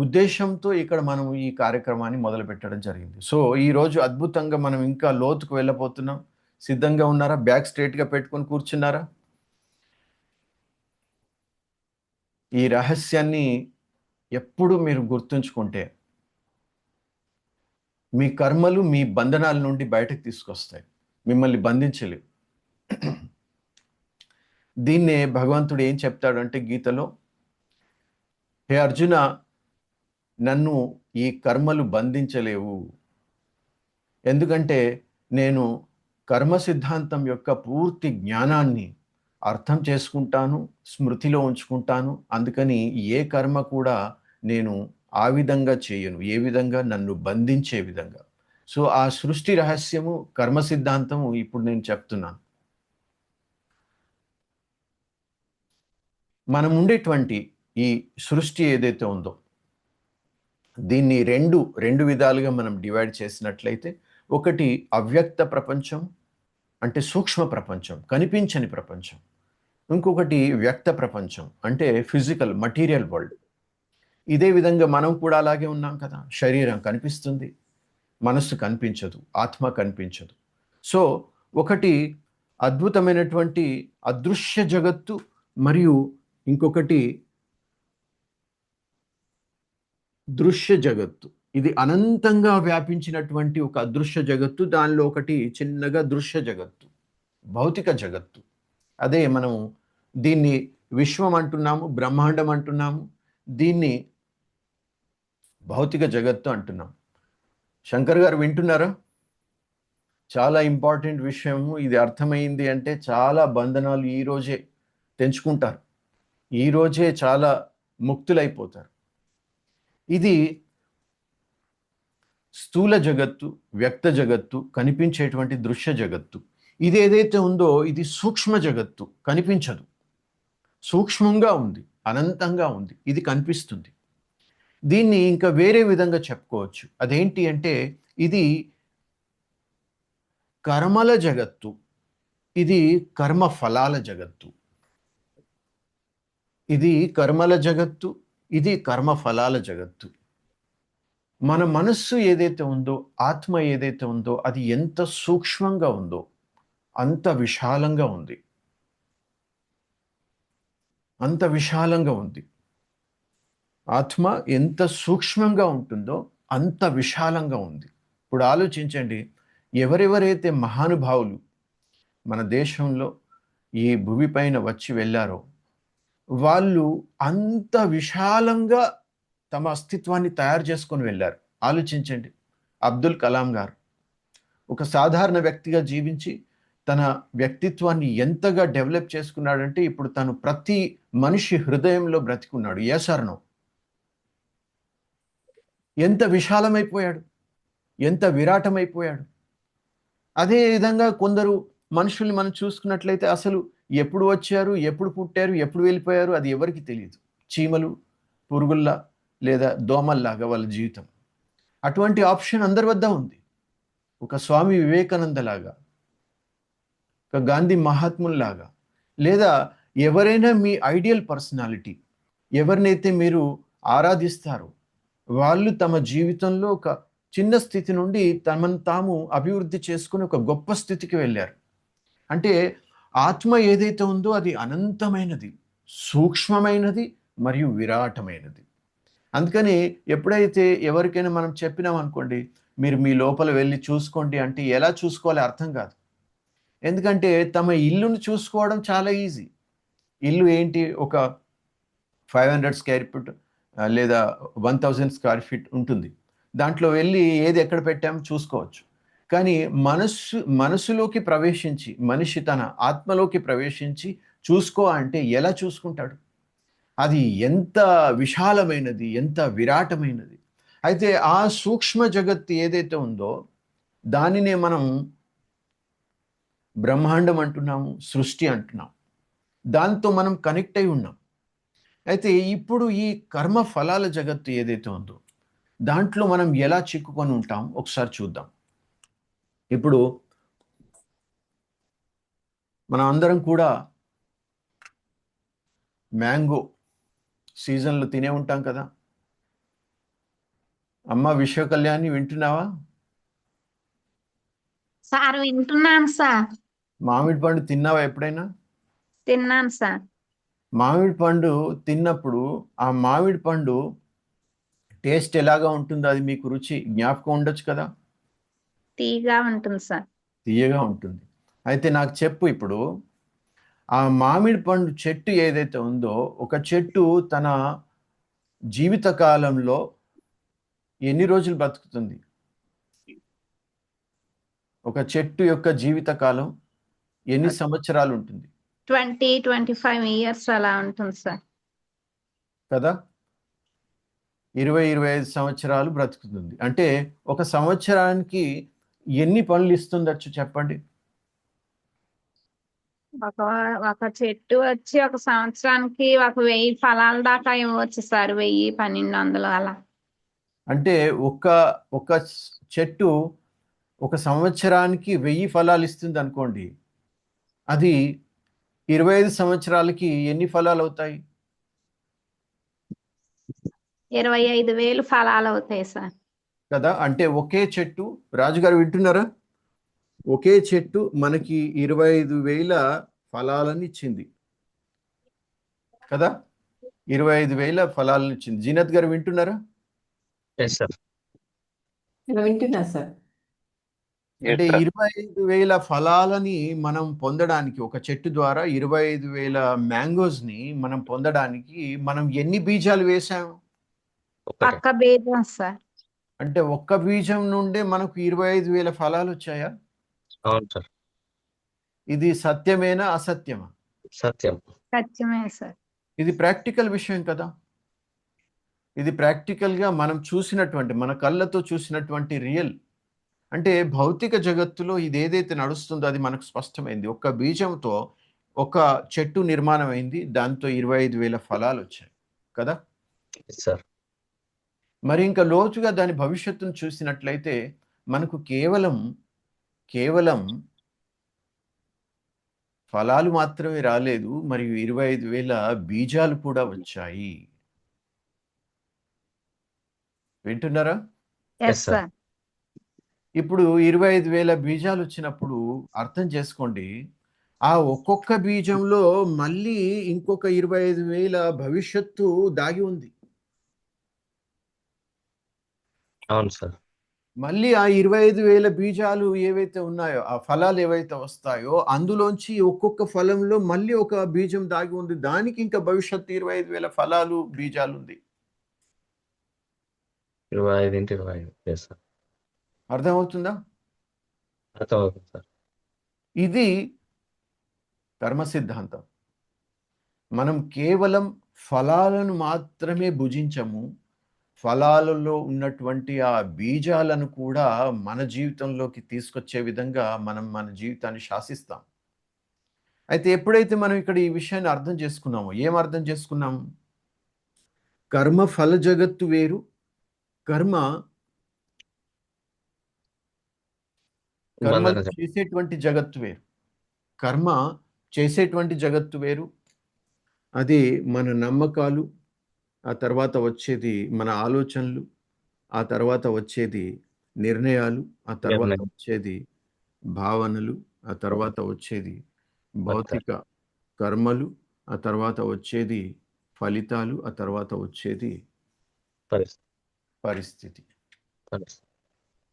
ఉద్దేశంతో ఇక్కడ మనం ఈ కార్యక్రమాన్ని మొదలుపెట్టడం జరిగింది. సో ఈరోజు అద్భుతంగా మనం ఇంకా లోతుకు వెళ్ళబోతున్నాం. సిద్ధంగా ఉన్నారా? బ్యాక్ స్ట్రైట్గా పెట్టుకొని కూర్చున్నారా? ఈ రహస్యాన్ని ఎప్పుడు మీరు గుర్తుంచుకుంటే మీ కర్మలు మీ బంధనాల నుండి బయటకు తీసుకొస్తాయి, మిమ్మల్ని బంధించలేవు. దీన్నే భగవంతుడు ఏం చెప్తాడంటే గీతలో, హే అర్జున, నన్ను ఈ కర్మలు బంధించలేవు. ఎందుకంటే నేను కర్మ సిద్ధాంతం యొక్క పూర్తి జ్ఞానాన్ని అర్థం చేసుకుంటాను, స్మృతిలో ఉంచుకుంటాను. అందుకని ఏ కర్మ కూడా నేను ఆ విధంగా చేయను, ఏ విధంగా నన్ను బంధించే విధంగా. సో ఆ సృష్టి రహస్యము, కర్మ సిద్ధాంతము ఇప్పుడు నేను చెప్తున్నాను. మనం ఉండేటువంటి ఈ సృష్టి ఏదైతే ఉందో దీన్ని రెండు విధాలుగా మనం డివైడ్ చేసినట్లయితే, ఒకటి అవ్యక్త ప్రపంచం, అంటే సూక్ష్మ ప్రపంచం, కనిపించని ప్రపంచం. ఇంకొకటి వ్యక్త ప్రపంచం, అంటే ఫిజికల్ మటీరియల్ వరల్డ్. ఇదే విధంగా మనం కూడా అలాగే ఉన్నాం కదా. శరీరం కనిపిస్తుంది, మనస్సు కనిపించదు, ఆత్మ కనిపించదు. సో ఒకటి అద్భుతమైనటువంటి అదృశ్య జగత్తు, మరియు ఇంకొకటి దృశ్య జగత్తు. ఇది అనంతంగా వ్యాపించినటువంటి ఒక అదృశ్య జగత్తు. దానిలో ఒకటి చిన్నగా దృశ్య జగత్తు, భౌతిక జగత్తు. అదే మనం దీన్ని విశ్వం అంటున్నాము, బ్రహ్మాండం అంటున్నాము, దీన్ని భౌతిక జగత్తు అంటున్నాం. శంకర్ గారు వింటున్నారా? చాలా ఇంపార్టెంట్ విషయము ఇది. అర్థమైంది అంటే చాలా బంధనాలు ఈరోజే తెంచుకుంటారు, ఈరోజే చాలా ముక్తులైపోతారు. ఇది స్థూల జగత్తు, వ్యక్త జగత్తు, కనిపించేటువంటి దృశ్య జగత్తు. ఇది ఏదైతే ఉందో ఇది సూక్ష్మ జగత్తు, కనిపించదు, సూక్ష్మంగా ఉంది, అనంతంగా ఉంది, ఇది కనిపిస్తుంది. దీన్ని ఇంకా వేరే విధంగా చెప్పుకోవచ్చు. అదేంటి అంటే ఇది కర్మల జగత్తు, ఇది కర్మ ఫలాల జగత్తు. ఇది కర్మల జగత్తు, ఇది కర్మ ఫలాల జగత్తు. మన మనస్సు ఏదైతే ఉందో, ఆత్మ ఏదైతే ఉందో, అది ఎంత సూక్ష్మంగా ఉందో అంత విశాలంగా ఉంది, అంత విశాలంగా ఉంది. ఆత్మ ఎంత సూక్ష్మంగా ఉంటుందో అంత విశాలంగా ఉంది. ఇప్పుడు ఆలోచించండి, ఎవరెవరైతే మహానుభావులు మన దేశంలో ఈ భూమి పైన వచ్చి వెళ్ళారో వాళ్ళు అంత విశాలంగా తమ అస్తిత్వాన్ని తయారు చేసుకొని వెళ్ళారు. ఆలోచించండి, అబ్దుల్ కలాం గారు ఒక సాధారణ వ్యక్తిగా జీవించి తన వ్యక్తిత్వాన్ని ఎంతగా డెవలప్ చేసుకున్నాడంటే ఇప్పుడు తను ప్రతి మనిషి హృదయంలో బ్రతికున్నాడు. Yes or no? ఎంత విశాలమైపోయాడు, ఎంత విరాటమైపోయాడు. అదే విధంగా కొందరు మనుషుల్ని మనం చూసుకున్నట్లయితే అసలు ఎప్పుడు వచ్చారు, ఎప్పుడు పుట్టారు, ఎప్పుడు వెళ్ళిపోయారు అది ఎవరికి తెలియదు. చీమలు, పురుగుల్లా లేదా దోమల్లాగా వాళ్ళ జీవితం. అటువంటి ఆప్షన్ అందరి వద్ద ఉంది. ఒక స్వామి వివేకానంద లాగా, ఒక గాంధీ మహాత్ముల్లాగా, లేదా ఎవరైనా మీ ఐడియల్ పర్సనాలిటీ, ఎవరినైతే మీరు ఆరాధిస్తారో వాళ్ళు తమ జీవితంలో ఒక చిన్న స్థితి నుండి తమను తాము అభివృద్ధి చేసుకుని ఒక గొప్ప స్థితికి వెళ్ళారు. అంటే ఆత్మ ఏదైతే ఉందో అది అనంతమైనది, సూక్ష్మమైనది మరియు విరాటమైనది. అందుకని ఎప్పుడైతే ఎవరికైనా మనం చెప్పినాం అనుకోండి, మీరు మీ లోపల వెళ్ళి చూసుకోండి అంటే ఎలా చూసుకోవాలో అర్థం కాదు. ఎందుకంటే తమ ఇల్లును చూసుకోవడం చాలా ఈజీ. ఇల్లు ఏంటి, ఒక 500 స్క్వేర్ ఫీట్ లేదా 1000 స్క్వేర్ ఫీట్ ఉంటుంది. దాంట్లో వెళ్ళి ఏది ఎక్కడ పెట్టామో చూసుకోవచ్చు. కానీ మనసులోకి ప్రవేశించి, మనిషి తన ఆత్మలోకి ప్రవేశించి చూసుకో అంటే ఎలా చూసుకుంటాడు? అది ఎంత విశాలమైనది, ఎంత విరాటమైనది. అయితే ఆ సూక్ష్మ జగత్తు ఏదైతే ఉందో దానినే మనం బ్రహ్మాండం అంటున్నాము, సృష్టి అంటున్నాం. దాంతో మనం కనెక్ట్ అయి ఉన్నాం. అయితే ఇప్పుడు ఈ కర్మ ఫలాల జగత్తు ఏదైతే ఉందో దాంట్లో మనం ఎలా చిక్కుకొని ఉంటాం ఒకసారి చూద్దాం. ఇప్పుడు మనం అందరం కూడా మ్యాంగో సీజన్లో తినే ఉంటాం కదా. అమ్మ విశ్వ కళ్యాణి వింటున్నావా? సార్ వింటున్నాను సార్. మామిడి పండు తిన్నావా ఎప్పుడైనా? తిన్నాను సార్. మామిడి పండు తిన్నప్పుడు ఆ మామిడి పండు టేస్ట్ ఎలాగా ఉంటుందో అది మీకు రుచి జ్ఞాపకం ఉండొచ్చు కదా. తీగా ఉంటుంది సార్. తీయగా ఉంటుంది. అయితే నాకు చెప్పు ఇప్పుడు, ఆ మామిడి పండు చెట్టు ఏదైతే ఉందో, ఒక చెట్టు తన జీవిత కాలంలో ఎన్ని రోజులు బతుకుతుంది? ఒక చెట్టు యొక్క జీవిత కాలం ఎన్ని సంవత్సరాలు ఉంటుంది 20-25 ఇయర్స్ అలా ఉంటుంది సార్. కదా? 20-25 సంవత్సరాలు బ్రతుకుతుంది. అంటే ఒక సంవత్సరానికి ఎన్ని పనులు ఇస్తుందచ్చు చెప్పండి? ఒక ఒక చెట్టు వచ్చి ఒక సంవత్సరానికి 1000 ఫలాల దాకా ఇవ్వచ్చు సార్. 1000-1200 అలా. అంటే ఒక చెట్టు ఒక సంవత్సరానికి 1000 ఫలాలు ఇస్తుంది అనుకోండి. అది 25 సంవత్సరాలకి ఎన్ని ఫలాలు అవుతాయి? 25,000 ఫలాలు అవుతాయి సార్. కదా? అంటే ఒకే చెట్టు, రాజుగారు వింటున్నారా? ఒకే చెట్టు మనకి 25,000 ఫలాలను ఇచ్చింది కదా. 25,000 ఫలాలను ఇచ్చింది. జీనత్ గారు వింటున్నారా? Yes sir. వింటున్నా సార్. అంటే 25,000 ఫలాలని మనం పొందడానికి, ఒక చెట్టు ద్వారా 25,000 మ్యాంగోస్ ని మనం పొందడానికి మనం ఎన్ని బీజాలు వేసాము? ఒకటే. పక్క బీజం సార్. అంటే ఒక్క బీజం నుండే మనకు 25,000 ఫలాలు వచ్చాయా? అవును సార్. ఇది సత్యమేనా అసత్యమా? సత్యం. సత్యమే సార్. ఇది ప్రాక్టికల్ విషయం కదా. ఇది ప్రాక్టికల్గా మనం చూసినటువంటి, మన కళ్ళతో చూసినటువంటి రియల్. అంటే భౌతిక జగత్తులో ఇది ఏదైతే నడుస్తుందో అది మనకు స్పష్టమైంది. ఒక్క బీజంతో ఒక చెట్టు నిర్మాణం అయింది, దాంతో 25,000 ఫలాలు వచ్చాయి కదా. Yes sir. మరి ఇంకా లోతుగా దాని భవిష్యత్తును చూసినట్లయితే మనకు కేవలం ఫలాలు మాత్రమే రాలేదు, మరియు 25,000 బీజాలు కూడా వచ్చాయి. వింటున్నారా? Yes sir. సార్. ఇప్పుడు 25,000 బీజాలు వచ్చినప్పుడు అర్థం చేసుకోండి, ఆ ఒక్కొక్క బీజంలో మళ్ళీ ఇంకొక 25,000 భవిష్యత్తు దాగి ఉంది. అవును సార్. మళ్ళీ ఆ 25,000 బీజాలు ఏవైతే ఉన్నాయో, ఆ ఫలాలు ఏవైతే వస్తాయో, అందులోంచి ఒక్కొక్క ఫలంలో మళ్ళీ ఒక బీజం దాగి ఉంది. దానికి ఇంకా భవిష్యత్తు 25,000 ఫలాలు, బీజాలు ఉంది. 25 ఎస్ సార్. అర్థమవుతుందా? అర్థమవుతుంది సార్. ఇది కర్మ సిద్ధాంతం. మనం కేవలం ఫలాలను మాత్రమే భుజించము, ఫలాలలో ఉన్నటువంటి ఆ బీజాలను కూడా మన జీవితంలోకి తీసుకొచ్చే విధంగా మనం మన జీవితాన్ని శాసిస్తాం. అయితే ఎప్పుడైతే మనం ఇక్కడ ఈ విషయాన్ని అర్థం చేసుకున్నామో, ఏం అర్థం చేసుకున్నాము? కర్మ ఫల జగత్తు వేరు, కర్మ చేసేటువంటి జగత్తు వేరు. కర్మ చేసేటువంటి జగత్తు వేరు, అది మన నమ్మకాలు, ఆ తర్వాత వచ్చేది మన ఆలోచనలు, ఆ తర్వాత వచ్చేది నిర్ణయాలు, ఆ తర్వాత వచ్చేది భావనలు, ఆ తర్వాత వచ్చేది భౌతిక కర్మలు, ఆ తర్వాత వచ్చేది ఫలితాలు, ఆ తర్వాత వచ్చేది పరిస్థితి.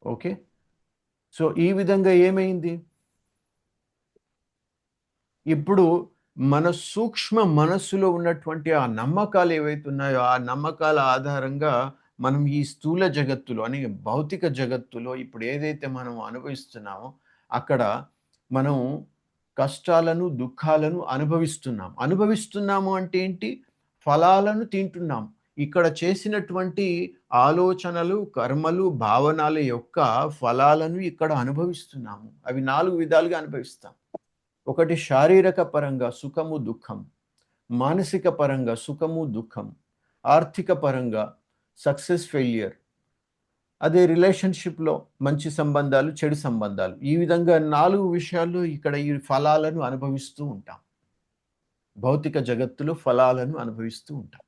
ఓకే. సో ఈ విధంగా ఏమైంది? ఇప్పుడు మన సూక్ష్మ మనస్సులో ఉన్నటువంటి ఆ నమ్మకాలు ఏవైతే ఉన్నాయో, ఆ నమ్మకాల ఆధారంగా మనం ఈ స్థూల జగత్తులో అని భౌతిక జగత్తులో ఇప్పుడు ఏదైతే మనం అనుభవిస్తున్నామో, అక్కడ మనం కష్టాలను, దుఃఖాలను అనుభవిస్తున్నాము అంటే ఏంటి? ఫలాలను తింటున్నాం. ఇక్కడ చేసినటువంటి ఆలోచనలు, కర్మలు, భావనల యొక్క ఫలాలను ఇక్కడ అనుభవిస్తున్నాము. అవి 4 విధాలుగా అనుభవిస్తాం. ఒకటి శారీరక పరంగా సుఖము, దుఃఖం; మానసిక పరంగా సుఖము, దుఃఖం; ఆర్థిక పరంగా సక్సెస్, ఫెయిలియర్; అదే రిలేషన్షిప్లో మంచి సంబంధాలు, చెడు సంబంధాలు. ఈ విధంగా 4 విషయాల్లో ఇక్కడ ఈ ఫలాలను అనుభవిస్తూ ఉంటాం. భౌతిక జగత్తులో ఫలాలను అనుభవిస్తూ ఉంటాం.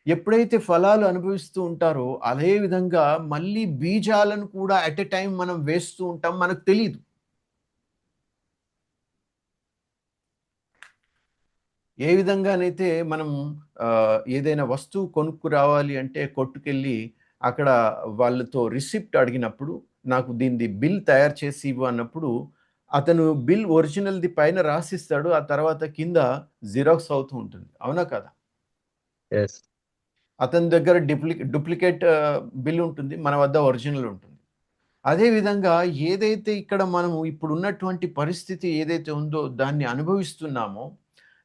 ఎప్పుడైతే ఫలాలు అనుభవిస్తూ ఉంటారో అదే విధంగా మళ్ళీ బీజాలను కూడా ఎట్ ఎ టైం మనం వేస్తూ ఉంటాం, మనకు తెలీదు. ఏ విధంగానైతే మనం ఏదైనా వస్తువు కొనుక్కు రావాలి అంటే కొట్టుకెళ్ళి అక్కడ వాళ్ళతో రిసిప్ట్ అడిగినప్పుడు నాకు దీనిది బిల్ తయారు చేసి ఇవ్వు అన్నప్పుడు అతను బిల్ ఒరిజినల్ది పైన రాసిస్తాడు, ఆ తర్వాత కింద జిరాక్స్ అవుతూ ఉంటుంది. అవునా కదా? ఎస్. అతని దగ్గర డూప్లికేట్ బిల్ ఉంటుంది, మన వద్ద ఒరిజినల్ ఉంటుంది. అదేవిధంగా ఏదైతే ఇక్కడ మనము ఇప్పుడు ఉన్నటువంటి పరిస్థితి ఏదైతే ఉందో దాన్ని అనుభవిస్తున్నామో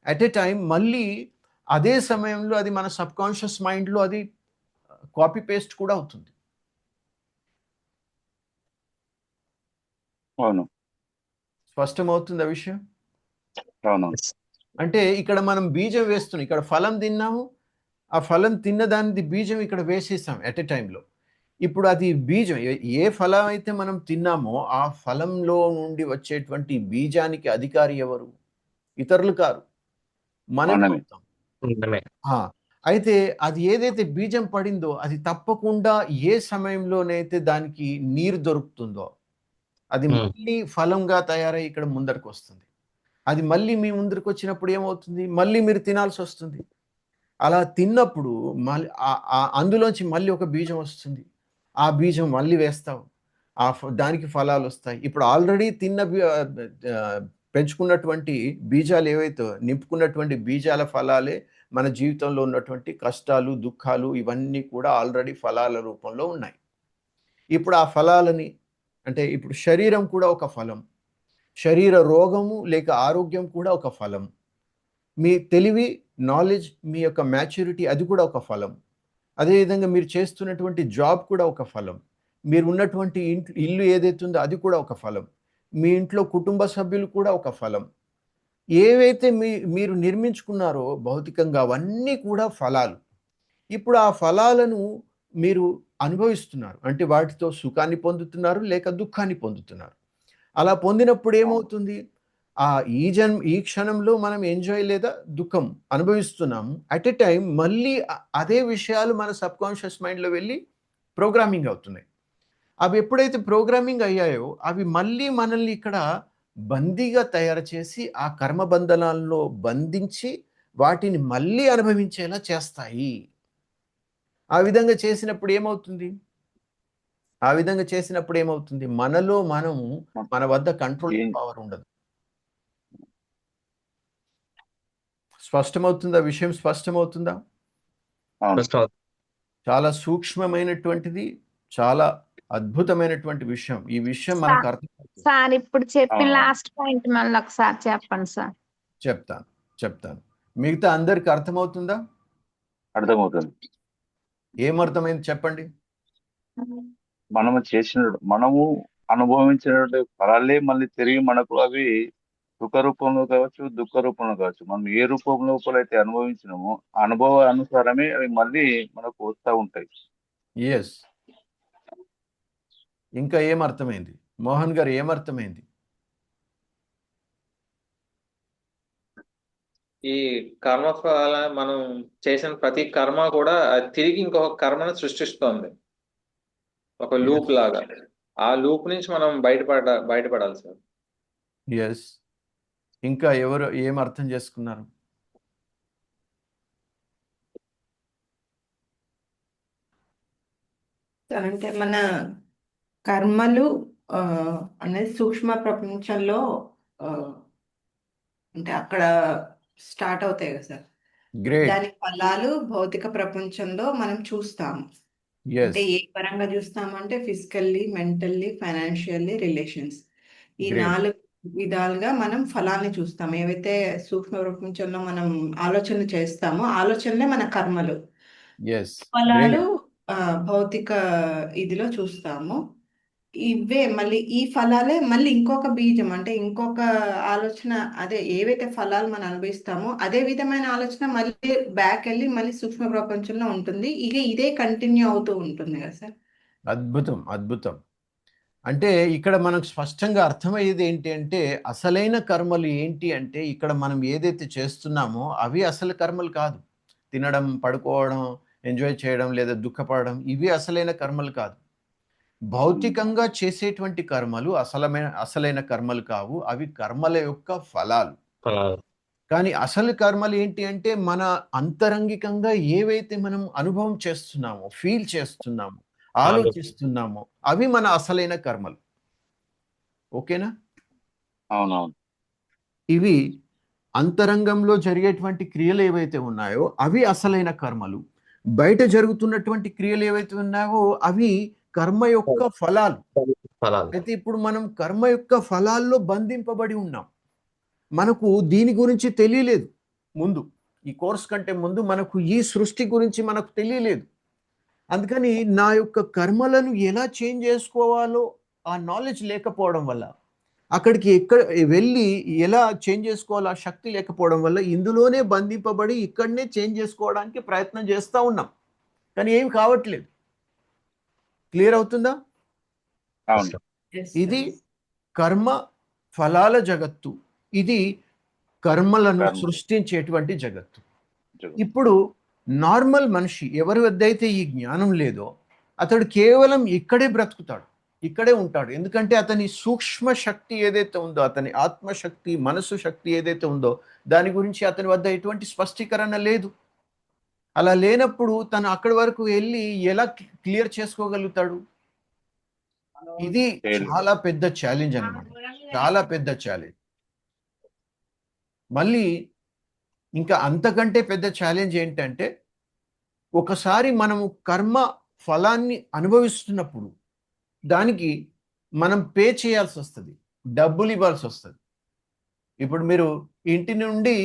అట్ ఎ టైం మళ్ళీ అదే సమయంలో అది మన సబ్కాన్షియస్ మైండ్లో అది కాపీ పేస్ట్ కూడా అవుతుంది. అవును. స్పష్టమవుతుంది ఆ విషయం? అవును. అంటే ఇక్కడ మనం బీజం వేస్తున్నాం, ఇక్కడ ఫలం తిన్నాము, ఆ ఫలం తిన్న దానిది బీజం ఇక్కడ వేసేసాం ఎట్ ఎ టైంలో. ఇప్పుడు అది బీజం ఏ ఫలం అయితే మనం తిన్నామో ఆ ఫలంలో నుండి వచ్చేటువంటి బీజానికి అధికారి ఎవరు? ఇతరులు కారు, మనమే మనమే. అవుతాం. నిజమే. అయితే అది ఏదైతే బీజం పడిందో అది తప్పకుండా ఏ సమయంలోనైతే దానికి నీరు దొరుకుతుందో అది మళ్ళీ ఫలంగా తయారై ఇక్కడ ముందరకు వస్తుంది. అది మళ్ళీ మీ ముందరకు వచ్చినప్పుడు ఏమవుతుంది? మళ్ళీ మీరు తినాల్సి వస్తుంది. అలా తిన్నప్పుడు మళ్ళీ అందులోంచి మళ్ళీ ఒక బీజం వస్తుంది. ఆ బీజం మళ్ళీ వేస్తావు, దానికి ఫలాలు వస్తాయి. ఇప్పుడు ఆల్రెడీ పెంచుకున్నటువంటి బీజాలు ఏవైతే నింపుకున్నటువంటి బీజాల ఫలాలే మన జీవితంలో ఉన్నటువంటి కష్టాలు, దుఃఖాలు ఇవన్నీ కూడా ఆల్రెడీ ఫలాల రూపంలో ఉన్నాయి. ఇప్పుడు ఆ ఫలాలని అంటే ఇప్పుడు శరీరం కూడా ఒక ఫలం, శరీర రోగము లేక ఆరోగ్యం కూడా ఒక ఫలం, మీ తెలివి, నాలెడ్జ్, మీ యొక్క మ్యాచ్యూరిటీ అది కూడా ఒక ఫలం. అదేవిధంగా మీరు చేస్తున్నటువంటి జాబ్ కూడా ఒక ఫలం, మీరు ఉన్నటువంటి ఇల్లు ఏదైతే ఉందో అది కూడా ఒక ఫలం, మీ ఇంట్లో కుటుంబ సభ్యులు కూడా ఒక ఫలం. ఏవైతే మీరు నిర్మించుకున్నారో భౌతికంగా అవన్నీ కూడా ఫలాలు. ఇప్పుడు ఆ ఫలాలను మీరు అనుభవిస్తున్నారు, అంటే వాటితో సుఖాన్ని పొందుతున్నారు లేక దుఃఖాన్ని పొందుతున్నారు. అలా పొందినప్పుడు ఏమవుతుంది? ఈ క్షణంలో మనం ఎంజాయ్ లేదా దుఃఖం అనుభవిస్తున్నాము. అట్ ఎ టైం మళ్ళీ అదే విషయాలు మన సబ్కాన్షియస్ మైండ్లో వెళ్ళి ప్రోగ్రామింగ్ అవుతున్నాయి. అవి ఎప్పుడైతే ప్రోగ్రామింగ్ అయ్యాయో అవి మళ్ళీ మనల్ని ఇక్కడ బందీగా తయారు చేసి ఆ కర్మబంధనాల్లో బంధించి వాటిని మళ్ళీ అనుభవించేలా చేస్తాయి. ఆ విధంగా చేసినప్పుడు ఏమవుతుంది? మనలో మనము మన వద్ద కంట్రోల్ పవర్ ఉండదు. స్పష్టమవుతుందా? విషయం స్పష్టమవుతుందా? చాలా సూక్ష్మమైనటువంటిది, చాలా అద్భుతమైనటువంటి విషయం. ఈ విషయం మనకు అర్థం సార్ ఇప్పుడు చెప్పిన లాస్ట్ పాయింట్ మళ్ళీ ఒకసారి చెప్పండి సార్. చెప్తాను. మిగతా అందరికి అర్థమవుతుందా? అర్థమవుతుంది. ఏమర్థమైంది చెప్పండి. మనము అనుభవించినటువంటి ఫలాలే మళ్ళీ తిరిగి మనకు అవి సుఖ రూపంలో కావచ్చు, దుఃఖ రూపంలో కావచ్చు, మనం ఏ రూపం లోపల అయితే అనుభవించినామో అనుభవ అనుసారమే అవి మళ్ళీ మనకు వస్తూ ఉంటాయి. ఎస్. ఇంకా ఏమర్థమైంది మోహన్ గారు? ఏమర్థమైంది? ఈ కర్మఫల మనం చేసిన ప్రతి కర్మ కూడా తిరిగి ఇంకొక కర్మను సృష్టిస్తోంది, ఒక లూప్ లాగా. ఆ లూప్ నుంచి మనం బయటపడాలి సార్. ఎస్. ఇంకా ఎవరు ఏం అర్థం చేసుకున్నారు? అంటే మన కర్మలు అనేది సూక్ష్మ ప్రపంచంలో అంటే అక్కడ స్టార్ట్ అవుతాయి కదా సార్. గ్రేట్. దాని ఫలాలు భౌతిక ప్రపంచంలో మనం చూస్తాము. అంటే ఏ పరంగా చూస్తామంటే ఫిజికల్లీ, మెంటల్లీ, ఫైనాన్షియల్లీ, రిలేషన్స్, ఈ Great. 4 విధాలుగా మనం ఫలాల్ని చూస్తాం. ఏవైతే సూక్ష్మ ప్రపంచంలో మనం ఆలోచన చేస్తామో ఆలోచనలే మన కర్మలు. ఎస్. ఫలాలు భౌతిక ఇదిలో చూస్తాము. ఇవే మళ్ళీ ఈ ఫలాలే మళ్ళీ ఇంకొక బీజం, అంటే ఇంకొక ఆలోచన, అదే ఏవైతే ఫలాలు మనం అనుభవిస్తామో అదే విధమైన ఆలోచన మళ్ళీ బ్యాక్ వెళ్ళి మళ్ళీ సూక్ష్మ ప్రపంచంలో ఉంటుంది. ఇక ఇదే కంటిన్యూ అవుతూ ఉంటుంది కదా సార్. అద్భుతం, అద్భుతం. అంటే ఇక్కడ మనకు స్పష్టంగా అర్థమయ్యేది ఏంటి అంటే, అసలైన కర్మలు ఏంటి అంటే, ఇక్కడ మనం ఏదైతే చేస్తున్నామో అవి అసలు కర్మలు కాదు. తినడం, పడుకోవడం, ఎంజాయ్ చేయడం లేదా దుఃఖపడడం ఇవి అసలైన కర్మలు కాదు. భౌతికంగా చేసేటువంటి కర్మలు అసలైన కర్మలు కావు. అవి కర్మల యొక్క ఫలాలు. ఫలాలు. కానీ అసలు కర్మలు ఏంటి అంటే, మన అంతరంగికంగా ఏవైతే మనం అనుభవం చేస్తున్నామో, ఫీల్ చేస్తున్నామో, ఆలోచిస్తున్నామో అవి మన అసలైన కర్మలు. ఓకేనా? అవునవును. ఇవి అంతరంగంలో జరిగేటువంటి క్రియలు ఏవైతే ఉన్నాయో అవి అసలైన కర్మలు. బయట జరుగుతున్నటువంటి క్రియలు ఏవైతే ఉన్నాయో అవి కర్మ యొక్క ఫలాలు. ఫలాలు. అయితే ఇప్పుడు మనం కర్మ యొక్క ఫలాల్లో బంధింపబడి ఉన్నాం. మనకు దీని గురించి తెలియలేదు ముందు. ఈ కోర్స్ కంటే ముందు మనకు ఈ సృష్టి గురించి మనకు తెలియలేదు. అందుకని నా యొక్క కర్మలను ఎలా చేంజ్ చేసుకోవాలో ఆ నాలెడ్జ్ లేకపోవడం వల్ల, అక్కడికి వెళ్ళి ఎలా చేంజ్ చేసుకోవాలో ఆ శక్తి లేకపోవడం వల్ల ఇందులోనే బంధింపబడి ఇక్కడనే చేంజ్ చేసుకోవడానికి ప్రయత్నం చేస్తూ ఉన్నాం. కానీ ఏమి కావట్లేదు. క్లియర్ అవుతుందా? అవును. ఇది కర్మ ఫలాల జగత్తు. ఇది కర్మలను సృష్టించేటువంటి జగత్తు. ఇప్పుడు నార్మల్ మనిషి ఎవరి వద్దైతే ఈ జ్ఞానం లేదో అతడు కేవలం ఇక్కడే బ్రతుకుతాడు, ఇక్కడే ఉంటాడు. ఎందుకంటే అతని సూక్ష్మ శక్తి ఏదైతే ఉందో, అతని ఆత్మశక్తి, మనసు శక్తి ఏదైతే ఉందో దాని గురించి అతని వద్ద ఎటువంటి స్పష్టీకరణ లేదు. అలా లేనప్పుడు తను అక్కడి వరకు వెళ్ళి ఎలా క్లియర్ చేసుకోగలుగుతాడు? ఇది చాలా పెద్ద ఛాలెంజ్ అన్నమాట. చాలా పెద్ద ఛాలెంజ్. మళ్ళీ ఇంకా అంతకంటే పెద్ద ఛాలెంజ్ ఏంటంటే, ఒకసారి మనము కర్మ ఫలాన్ని అనుభవిస్తున్నప్పుడు దానికి మనం పే చేయాల్సి వస్తుంది, డబ్బులు ఇవ్వాల్సి వస్తుంది. ఇప్పుడు మీరు ఇంటి నుండి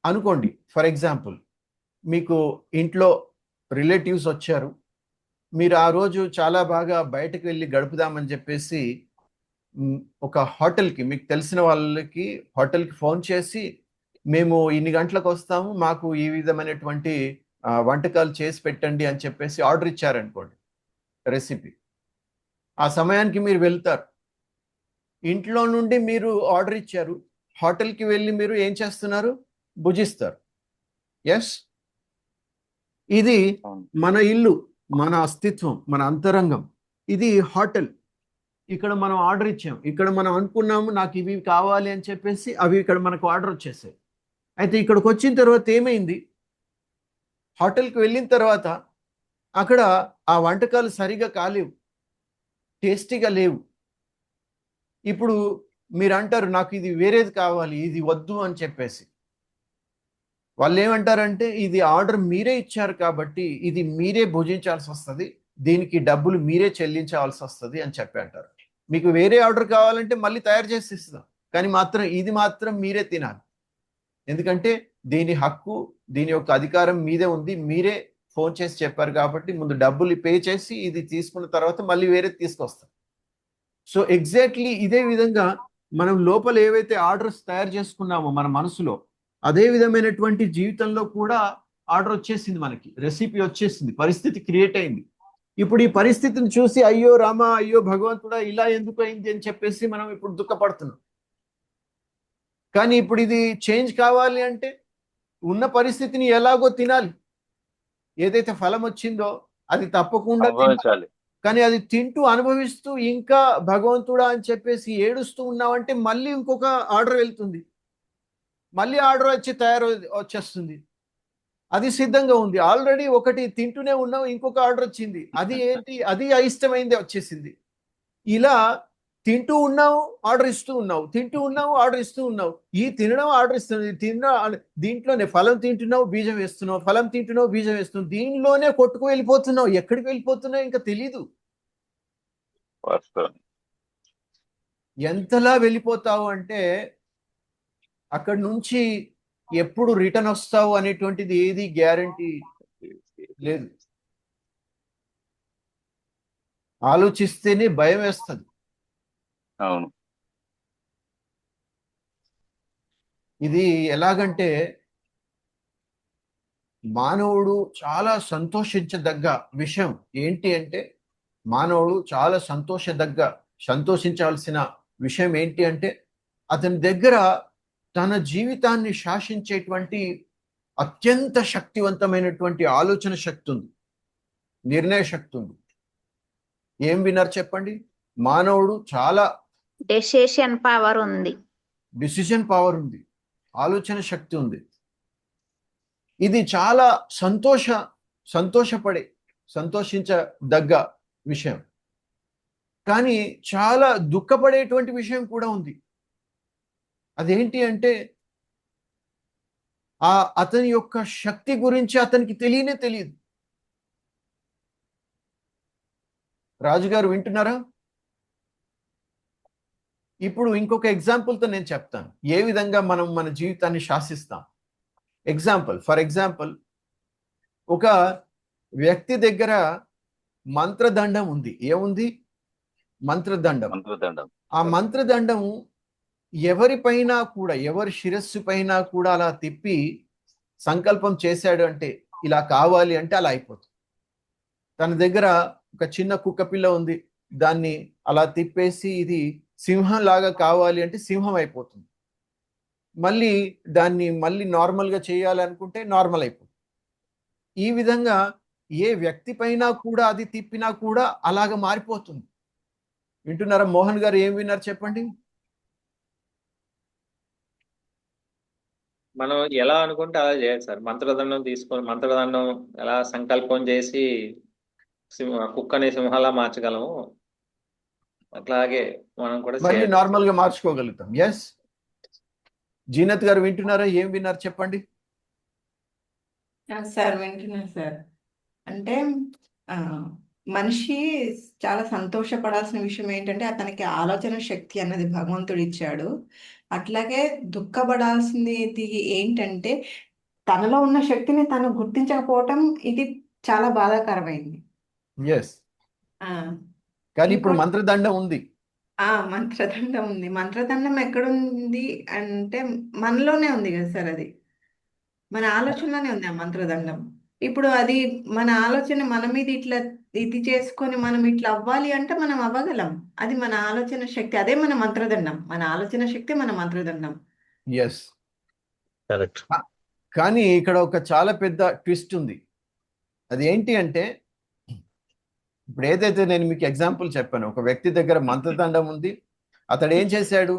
అనుకోండి, ఫర్ ఎగ్జాంపుల్ మీకు ఇంట్లో రిలేటివ్స్ వచ్చారు. మీరు ఆ రోజు చాలా బాగా బయటకు వెళ్ళి గడుపుదామని చెప్పేసి ఒక హోటల్కి, మీకు తెలిసిన వాళ్ళకి హోటల్కి ఫోన్ చేసి, మేము ఇన్ని గంటలకు వస్తాము, మాకు ఈ విధమైనటువంటి వంటకాలు చేసి పెట్టండి అని చెప్పేసి ఆర్డర్ ఇచ్చారనుకోండి, రెసిపీ. ఆ సమయానికి మీరు వెళ్తారు. ఇంట్లో నుండి మీరు ఆర్డర్ ఇచ్చారు, హోటల్కి వెళ్ళి మీరు ఏం చేస్తున్నారు? భుజిస్తారు. ఎస్, ఇది మన ఇల్లు, మన అస్తిత్వం, మన అంతరంగం. ఇది హోటల్. ఇక్కడ మనం ఆర్డర్ ఇచ్చాం, ఇక్కడ మనం అనుకున్నాము నాకు ఇవి కావాలి అని చెప్పేసి అవి ఇక్కడ మనకు ఆర్డర్ వచ్చేసాయి. అయితే ఇక్కడికి వచ్చిన తర్వాత ఏమైంది? హోటల్కి వెళ్ళిన తర్వాత అక్కడ ఆ వంటకాలు సరిగా కాలేవు, టేస్టీగా లేవు. ఇప్పుడు మీరు అంటారు నాకు ఇది వేరేది కావాలి, ఇది వద్దు అని చెప్పేసి. వాళ్ళు ఏమంటారంటే, ఇది ఆర్డర్ మీరే ఇచ్చారు కాబట్టి ఇది మీరే భుజించాల్సి వస్తుంది, దీనికి డబ్బులు మీరే చెల్లించాల్సి వస్తుంది అని చెప్పి అంటారు. మీకు వేరే ఆర్డర్ కావాలంటే మళ్ళీ తయారు చేసి ఇస్తాం, కానీ ఇది మాత్రం మీరే తినాలి. ఎందుకంటే దీని హక్కు, దీని యొక్క అధికారం మీదే ఉంది, మీరే ఫోన్ చేసి చెప్పారు కాబట్టి ముందు డబ్బులు పే చేసి ఇది తీసుకున్న తర్వాత మళ్ళీ వేరే తీసుకొస్తాం. సో ఎగ్జాక్ట్లీ ఇదే విధంగా మనం లోపల ఏవైతే ఆర్డర్స్ తయారు చేసుకున్నామో మన మనసులో, అదే విధమైనటువంటి జీవితంలో కూడా ఆర్డర్ వచ్చేసింది, మనకి రెసిపీ వచ్చేసింది, పరిస్థితి క్రియేట్ అయింది. ఇప్పుడు ఈ పరిస్థితిని చూసి అయ్యో రామా, అయ్యో భగవంతుడా, ఇలా ఎందుకు అయింది అని చెప్పేసి మనం ఇప్పుడు దుఃఖపడుతున్నాం. కానీ ఇప్పుడు ఇది చేంజ్ కావాలి అంటే ఉన్న పరిస్థితిని ఎలాగో తినాలి. ఏదైతే ఫలం వచ్చిందో అది తప్పకుండా తినాలి. కానీ అది తింటూ అనుభవిస్తూ ఇంకా భగవంతుడా అని చెప్పేసి ఏడుస్తూ ఉన్నామంటే మళ్ళీ ఇంకొక ఆర్డర్ వెళ్తుంది, మళ్ళీ ఆర్డర్ వచ్చేస్తుంది. అది సిద్ధంగా ఉంది, ఆల్రెడీ ఒకటి తింటూనే ఉన్నావు, ఇంకొక ఆర్డర్ వచ్చింది, అది ఏంటి? అది అయిష్టమైంది వచ్చేసింది. ఇలా తింటూ ఉన్నావు, ఆర్డర్ ఇస్తూ ఉన్నావు, తింటూ ఉన్నావు, ఆర్డర్ ఇస్తూ ఉన్నావు. ఈ తినడం ఆర్డర్ ఇస్తుంది, దీంట్లోనే ఫలం తింటున్నావు, బీజం వేస్తున్నావు, ఫలం తింటున్నావు, బీజం వేస్తున్నావు, దీనిలోనే కొట్టుకు వెళ్ళిపోతున్నావు. ఎక్కడికి వెళ్ళిపోతున్నావు ఇంకా తెలీదు. ఎంతలా వెళ్ళిపోతావు అంటే అక్కడి నుంచి ఎప్పుడు రిటర్న్ వస్తావు అనేటువంటిది ఏది గ్యారంటీ లేదు. ఆలోచిస్తేనే భయం వేస్తుంది. అవును. ఇది ఎలాగంటే మానవుడు చాలా సంతోషించదగ్గ విషయం ఏంటి అంటే, మానవుడు చాలా సంతోషించాల్సిన విషయం ఏంటి అంటే అతని దగ్గర తన జీవితాన్ని శాసించేటువంటి అత్యంత శక్తివంతమైనటువంటి ఆలోచన శక్తి ఉంది, నిర్ణయ శక్తి ఉంది. ఏం విన్నారు చెప్పండి? మానవుడు చాలా డెసిషన్ పవర్ ఉంది. డిసిజన్ పవర్ ఉంది, ఆలోచన శక్తి ఉంది. ఇది చాలా సంతోషించదగ్గ విషయం. కానీ చాలా దుఃఖపడేటువంటి విషయం కూడా ఉంది. అదేంటి అంటే అతని యొక్క శక్తి గురించి అతనికి తెలియదు. రాజుగారు వింటున్నారా? ఇప్పుడు ఇంకొక ఎగ్జాంపుల్తో నేను చెప్తాను ఏ విధంగా మనం మన జీవితాన్ని శాసిస్తాం. ఫర్ ఎగ్జాంపుల్ ఒక వ్యక్తి దగ్గర మంత్రదండం ఉంది. ఏముంది? మంత్రదండం. ఆ మంత్రదండం ఎవరిపైన కూడా, ఎవరి శిరస్సు పైన కూడా అలా తిప్పి సంకల్పం చేశాడు అంటే, ఇలా కావాలి అంటే అలా అయిపోతుంది. తన దగ్గర ఒక చిన్న కుక్క పిల్ల ఉంది, దాన్ని అలా తిప్పేసి ఇది సింహం లాగా కావాలి అంటే సింహం అయిపోతుంది. మళ్ళీ దాన్ని నార్మల్గా చేయాలనుకుంటే నార్మల్ అయిపోతుంది. ఈ విధంగా ఏ వ్యక్తి పైన కూడా అది తిప్పినా కూడా అలాగ మారిపోతుంది. వింటున్నారా? మోహన్ గారు ఏం విన్నారు చెప్పండి? మనం ఎలా అనుకుంటే అలా చేయాలి సార్. మంత్రదండం ఎలా సంకల్పం చేసి కుక్కని సింహాలా మార్చగలము, అట్లాగే మనం కూడా మళ్ళీ చేయాలి. నార్మల్ గా మార్చుకోగలుగుతాం. ఎస్, జీనత్ గారు వింటున్నారా? ఏం విన్నారు చెప్పండి? సార్ వింటున్నాను సార్. అంటే మనిషి చాలా సంతోషపడాల్సిన విషయం ఏంటంటే అతనికి ఆలోచన శక్తి అన్నది భగవంతుడు ఇచ్చాడు. అట్లాగే దుఃఖపడాల్సింది ఏంటంటే తనలో ఉన్న శక్తిని తను గుర్తించకపోవటం, ఇది చాలా బాధాకరమైంది. ఎస్, కానీ ఇప్పుడు మంత్రదండం ఉంది. మంత్రదండం ఉంది. మంత్రదండం ఎక్కడుంది అంటే మనలోనే ఉంది కదా సార్. అది మన ఆలోచనలోనే ఉంది ఆ మంత్రదండం. ఇప్పుడు అది మన ఆలోచన మన మీద ఇట్లా ఇది చేసుకొని మనం ఇట్లా అవ్వాలి అంటే మనం అవ్వగలం. అది మన ఆలోచన శక్తి, అదే మన మంత్రదండం. మన ఆలోచన శక్తి మన మంత్రదండం. Yes, correct. కానీ ఇక్కడ ఒక చాలా పెద్ద ట్విస్ట్ ఉంది. అది ఏంటి అంటే ఇప్పుడు ఏదైతే నేను మీకు ఎగ్జాంపుల్ చెప్పాను, ఒక వ్యక్తి దగ్గర మంత్రదండం ఉంది, అతడు ఏం చేశాడు?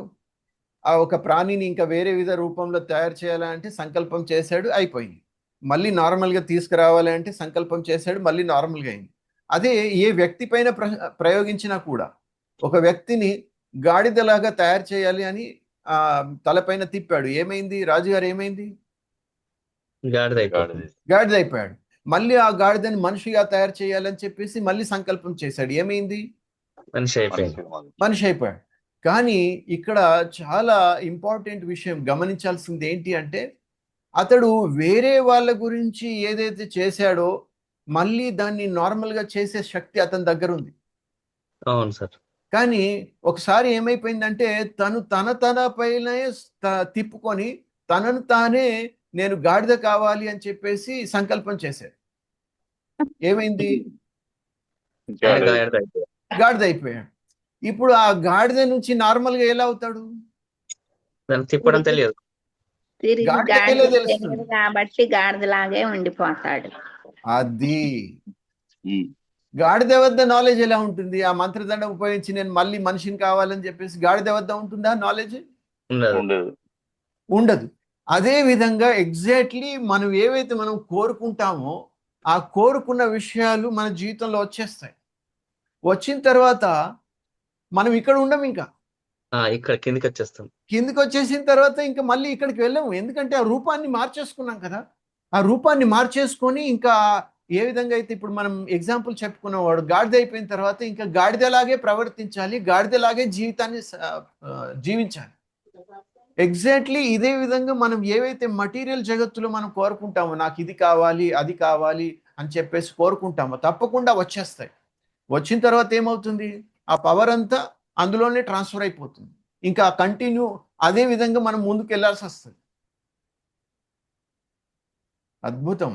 ఆ ఒక ప్రాణిని ఇంకా వేరే విధ రూపంలో తయారు చేయాలంటే సంకల్పం చేశాడు, అయిపోయింది. మళ్ళీ నార్మల్గా తీసుకురావాలి అంటే సంకల్పం చేశాడు, మళ్ళీ నార్మల్గా అయింది. అదే ఏ వ్యక్తి పైన ప్రయోగించినా కూడా, ఒక వ్యక్తిని గాడిదలాగా తయారు చేయాలి అని తలపైన తిప్పాడు, ఏమైంది రాజుగారు? ఏమైంది? గాడిద అయిపోయాడు. మళ్ళీ ఆ గాడిదని మనిషిగా తయారు చేయాలని చెప్పేసి మళ్ళీ సంకల్పం చేశాడు, ఏమైంది? మనిషి అయిపోయాడు. కానీ ఇక్కడ చాలా ఇంపార్టెంట్ విషయం గమనించాల్సింది ఏంటి అంటే అతడు వేరే వాళ్ళ గురించి ఏదైతే చేశాడో మళ్ళీ దాన్ని నార్మల్గా చేసే శక్తి అతని దగ్గర ఉంది. అవును సార్. కానీ ఒకసారి ఏమైపోయిందంటే తన పైన తిప్పుకొని తనను తానే నేను గాడిద కావాలి అని చెప్పేసి సంకల్పం చేశాడు. ఏమైంది? గాడిద అయిపోయాడు. ఇప్పుడు ఆ గాడిద నుంచి నార్మల్ గా ఎలా అవుతాడు? తిప్పడం తెలియదు కాబట్టి గాడిదలాగే ఉండిపోతాడు. అది గాడిద వద్ద నాలెడ్జ్ ఎలా ఉంటుంది? ఆ మంత్రదండం ఉపయోగించి నేను మళ్ళీ మనిషిని కావాలని చెప్పేసి గాడిద వద్ద ఉంటుందా నాలెడ్జ్? ఉండదు. అదే విధంగా ఎగ్జాక్ట్లీ మనం ఏవైతే మనం కోరుకుంటామో ఆ కోరుకున్న విషయాలు మన జీవితంలో వచ్చేస్తాయి. వచ్చిన తర్వాత మనం ఇక్కడ ఉండం, ఇంకా ఇక్కడ కిందికి వచ్చేసిన తర్వాత ఇంకా మళ్ళీ ఇక్కడికి వెళ్ళాము. ఎందుకంటే ఆ రూపాన్ని మార్చేసుకున్నాం కదా. ఆ రూపాన్ని మార్చేసుకొని ఇంకా ఏ విధంగా అయితే ఇప్పుడు మనం ఎగ్జాంపుల్ చెప్పుకున్నవాడు గాడిద అయిపోయిన తర్వాత ఇంకా గాడిదలాగే ప్రవర్తించాలి, గాడిదలాగే జీవితాన్ని జీవించాలి. ఎగ్జాక్ట్లీ ఇదే విధంగా మనం ఏవైతే మటీరియల్ జగత్తులో మనం కోరుకుంటామో, నాకు ఇది కావాలి అది కావాలి అని చెప్పేసి కోరుకుంటామో తప్పకుండా వచ్చేస్తాయి. వచ్చిన తర్వాత ఏమవుతుంది? ఆ పవర్ అంతా అందులోనే ట్రాన్స్ఫర్ అయిపోతుంది. ఇంకా కంటిన్యూ అదే విధంగా మనం ముందుకు వెళ్ళాల్సి వస్తుంది. అద్భుతం.